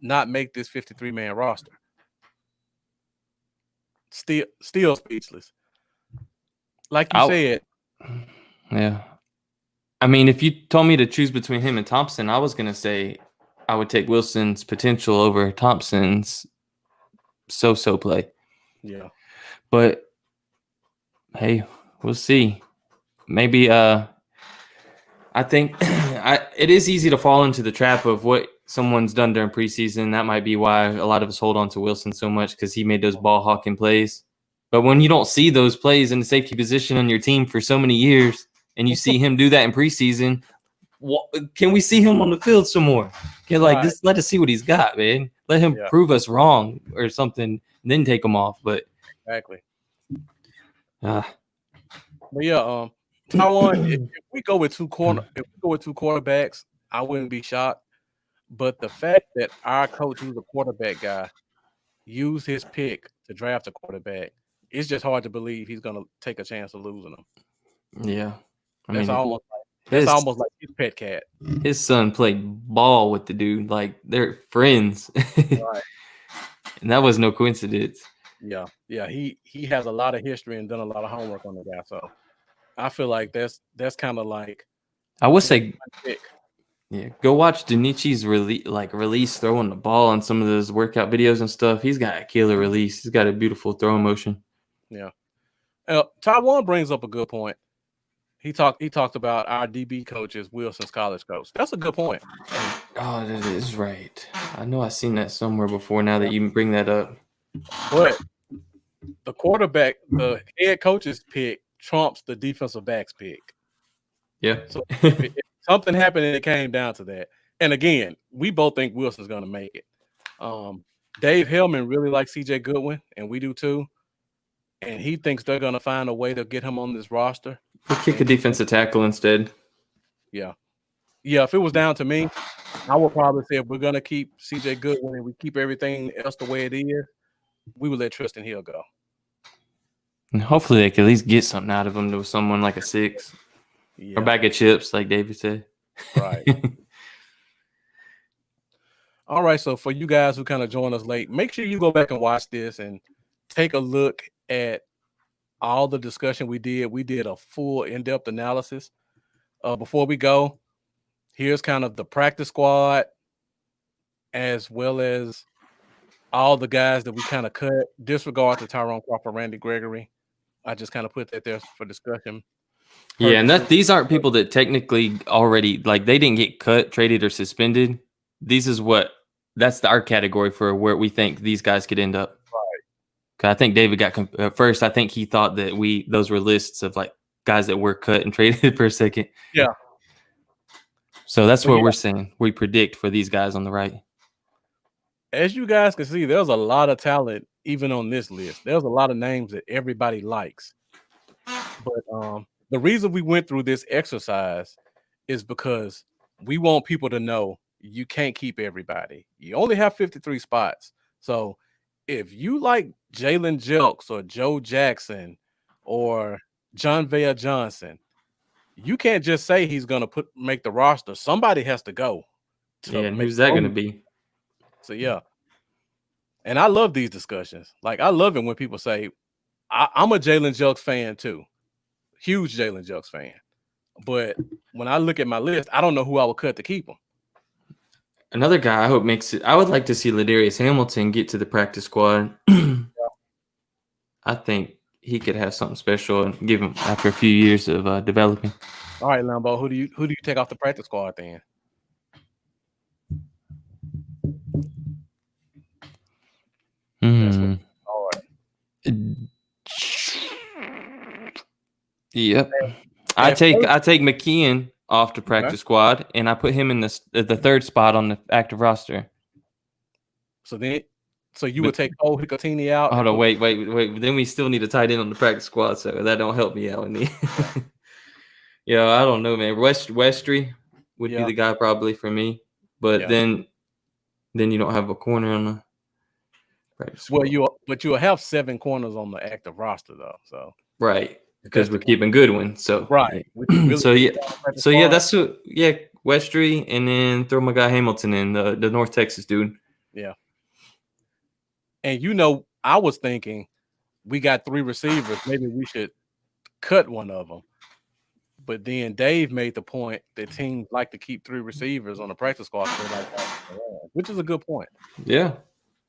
not make this 53-man roster. Still speechless. Like you said. Yeah. I mean, if you told me to choose between him and Thompson, I was going to say I would take Wilson's potential over Thompson's so-so play. Yeah. But, hey, we'll see. Maybe I think it is easy to fall into the trap of what someone's done during preseason. That might be why a lot of us hold on to Wilson so much, because he made those ball-hawking plays. But when you don't see those plays in the safety position on your team for so many years, and you see him do that in preseason, can we see him on the field some more? Just let us see what he's got, man. Let him prove us wrong or something, and then take him off. But exactly. But yeah, Taiwan. if we go with two quarterbacks, I wouldn't be shocked. But the fact that our coach, who's a quarterback guy, used his pick to draft a quarterback, it's just hard to believe he's going to take a chance of losing them. Yeah. That's almost like his pet cat. His son played ball with the dude. Like, they're friends. Right. And that was no coincidence. Yeah. Yeah. He has a lot of history and done a lot of homework on the guy. So I feel like that's kind of like, I would say, go watch Danichi's release throwing the ball on some of those workout videos and stuff. He's got a killer release. He's got a beautiful throwing motion. Yeah. Taiwan brings up a good point. He talked about our DB coach as Wilson's college coach. That's a good point. Oh, that is right. I know I've seen that somewhere before now that you bring that up. But the head coach's pick trumps the defensive back's pick. Yeah. So if something happened and it came down to that. And again, we both think Wilson's going to make it. Dave Helman really likes CJ Goodwin, and we do too. And he thinks they're going to find a way to get him on this roster. We'll kick a defensive tackle instead. Yeah. Yeah, if it was down to me, I would probably say if we're going to keep CJ Goodwin and we keep everything else the way it is, we would let Tristan Hill go. And hopefully they can at least get something out of him to someone like a 6. Yeah. Or bag of chips, like David said. Right. All right, so for you guys who kind of joined us late, make sure you go back and watch this and take a look at all the discussion we did. We did a full in-depth analysis. Before we go, here's kind of the practice squad as well as all the guys that we kind of cut. Disregard to Tyrone Crawford, Randy Gregory. I just kind of put that there for discussion. Yeah, and these aren't people that technically already, like, they didn't get cut, traded, or suspended. That's our category for where we think these guys could end up. Right. I think David got first. I think he thought that those were lists of like guys that were cut and traded for a second. Yeah. So that's what we're saying. We predict for these guys on the right. As you guys can see, there's a lot of talent even on this list. There's a lot of names that everybody likes. But the reason we went through this exercise is because we want people to know you can't keep everybody. You only have 53 spots. So if you like Jalen Jelks or Joe Jackson or John Vea Johnson, you can't just say he's going to make the roster. Somebody has to go. And who's that going to be? So, yeah. And I love these discussions. Like, I love it when people say, I'm a Jalen Jelks fan too. Huge Jalen Jelks fan. But when I look at my list, I don't know who I would cut to keep him. Another guy I hope makes it. I would like to see Ladarius Hamilton get to the practice squad. I think he could have something special and give him after a few years of developing. All right, Lambo, who do you take off the practice squad then? All right. Yep. I take McKeon off the practice squad, and I put him in the third spot on the active roster. So you would take Hicatini out? Hold on, wait. Then we still need a tight end on the practice squad, so that don't help me out in the. Yeah, I don't know, man. Westry would be the guy probably for me, but then you don't have a corner on the practice squad. Well, you'll have 7 corners on the active roster though, so right. Because we're keeping Goodwin, so right. So that's what. Yeah, Westry, and then throw my guy Hamilton in, the North Texas dude. Yeah. And I was thinking we got 3 receivers. Maybe we should cut one of them. But then Dave made the point that teams like to keep 3 receivers on the practice squad, which is a good point. Yeah.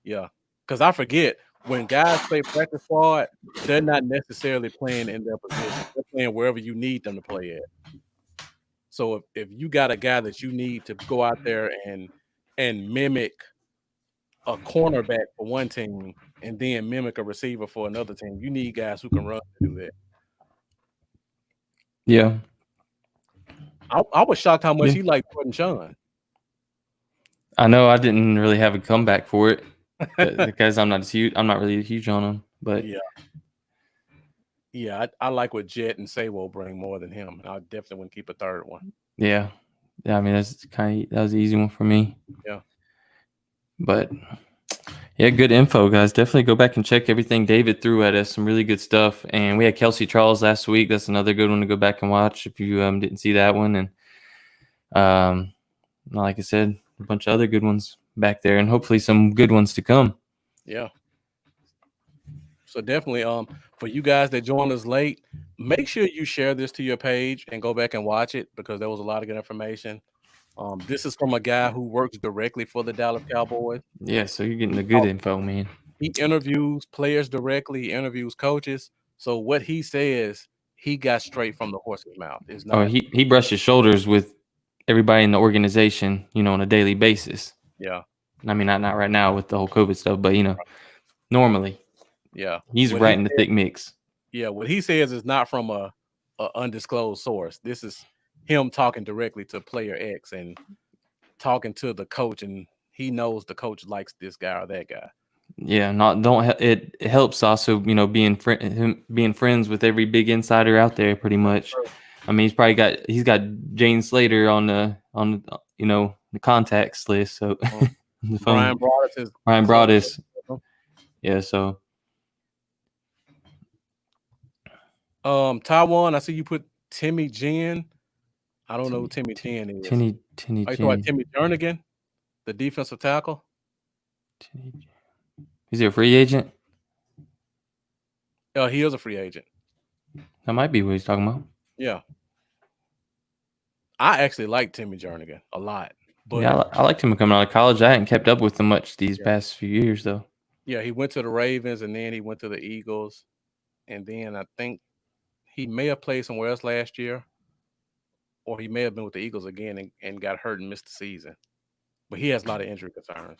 Yeah. Because I forget, when guys play practice squad, they're not necessarily playing in their position. They're playing wherever you need them to play at. So if you got a guy that you need to go out there and mimic a cornerback for one team and then mimic a receiver for another team, you need guys who can run to do that. Yeah. I was shocked how much he liked Jordan Sean. I know I didn't really have a comeback for it because I'm not really huge on him, but yeah, I like what Jet and Sabo bring more than him. I definitely wouldn't keep a third one. Yeah. I mean, that was an easy one for me. Yeah. But yeah, good info, guys. Definitely go back and check everything David threw at us. Some really good stuff. And we had Kelsey Charles last week. That's another good one to go back and watch if you didn't see that one. And like I said, a bunch of other good ones back there, and hopefully some good ones to come. Yeah. So definitely, for you guys that joined us late, make sure you share this to your page and go back and watch it, because there was a lot of good information. This is from a guy who works directly for the Dallas Cowboys. Yeah, so you're getting the good info, man. He interviews players directly, interviews coaches. So what he says, he got straight from the horse's mouth. It's not. He brushes shoulders with everybody in the organization, on a daily basis. Yeah. I mean, not right now with the whole COVID stuff, but normally. Yeah. He's right in the thick mix. Yeah, what he says is not from a undisclosed source. This is him talking directly to player X and talking to the coach, and he knows the coach likes this guy or that guy. Yeah, it helps also, being friends with every big insider out there, pretty much. Sure. I mean, he's got Jane Slater on the contacts list. So the phone. Brian Broaddus. Yeah. So. Taiwan, I see you put Timmy Jen. I don't know who Timmy Jen is. Timmy Are you talking about Timmy Jernigan, the defensive tackle? Is he a free agent? He is a free agent. That might be what he's talking about. Yeah. I actually like Timmy Jernigan a lot. But yeah, I liked him coming out of college. I hadn't kept up with him much these past few years, though. Yeah, he went to the Ravens, and then he went to the Eagles. And then I think he may have played somewhere else last year, or he may have been with the Eagles again and got hurt and missed the season. But he has a lot of injury concerns.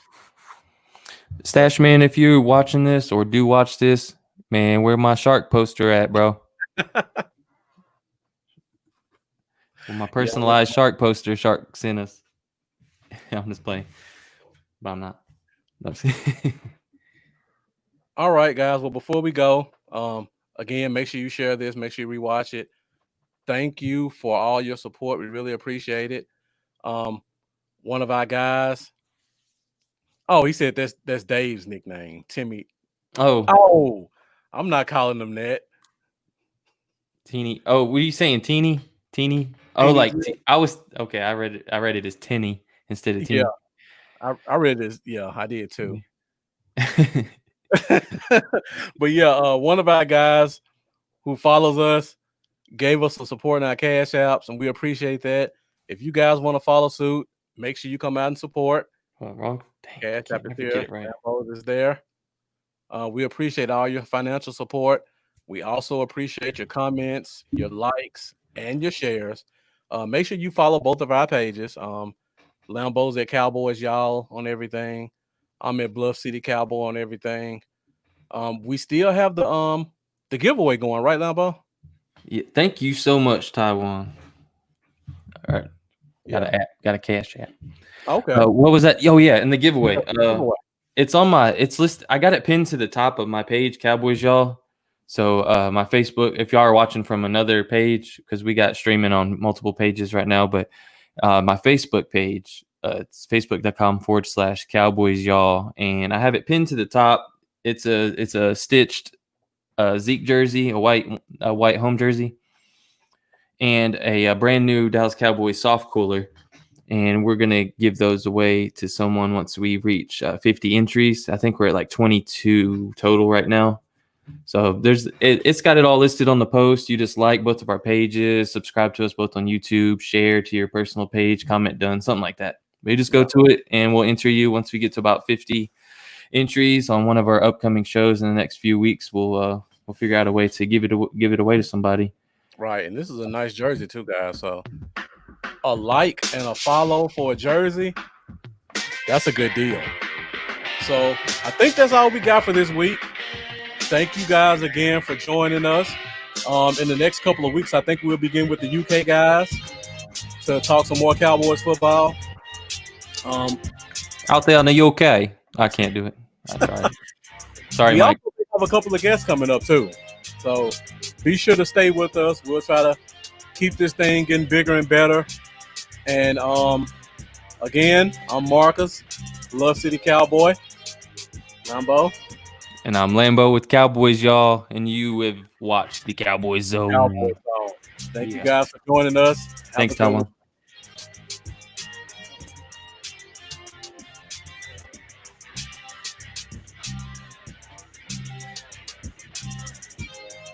Stash Man, if you're watching this or do watch this, man, where my shark poster at, bro? Well, my personalized shark poster, Shark sent us. I'm just playing, but I'm not. All right, guys. Well, before we go, again, make sure you share this. Make sure you rewatch it. Thank you for all your support. We really appreciate it. One of our guys. Oh, he said that's Dave's nickname, Timmy. Oh, I'm not calling him that. Teeny. Oh, were you saying Teeny? Teeny? Oh, like I was okay. I read it as Tinny instead of Teeny. Yeah, I read it as I did too. But yeah, one of our guys who follows us gave us some support in our Cash Apps, and we appreciate that. If you guys want to follow suit, make sure you come out and support. Wrong. Cash App is there. We appreciate all your financial support. We also appreciate your comments, your likes, and your shares. Make sure you follow both of our pages. Lambo's at Cowboys Y'all on everything. I'm at Bluff City Cowboy on everything. We still have the giveaway going, right, Lambo? Yeah, thank you so much, Taiwan. All right. Got a Cash App. Okay. What was that? Oh yeah, and the giveaway. It's on it's list. I got it pinned to the top of my page, Cowboys Y'all. So my Facebook, if y'all are watching from another page, because we got streaming on multiple pages right now, but my Facebook page, it's facebook.com/Cowboys Y'all, and I have it pinned to the top. It's a stitched Zeke jersey, a white home jersey, and a brand new Dallas Cowboys soft cooler. and we're gonna give those away to someone once we reach 50 entries. I think we're at like 22 total right now. So it's got it all listed on the post. You just like both of our pages, subscribe to us both on YouTube, share to your personal page, comment done, something like that. But you just go to it, and we'll enter you once we get to about 50 entries on one of our upcoming shows in the next few weeks. We'll figure out a way to give it away to somebody. Right, and this is a nice jersey too, guys. So a like and a follow for a jersey, that's a good deal. So I think that's all we got for this week. Thank you guys again for joining us. In the next couple of weeks, I think we'll begin with the UK guys to talk some more Cowboys football. Out there in the UK, I can't do it. Sorry, we Mike. also have a couple of guests coming up too. So be sure to stay with us. We'll try to keep this thing getting bigger and better. And again, I'm Marcus, Love City Cowboy. Lambo. And I'm Lambo with Cowboys, y'all. And you have watched the Cowboys Zone. Cowboys Zone. Thank you guys for joining us. Thanks, Tom.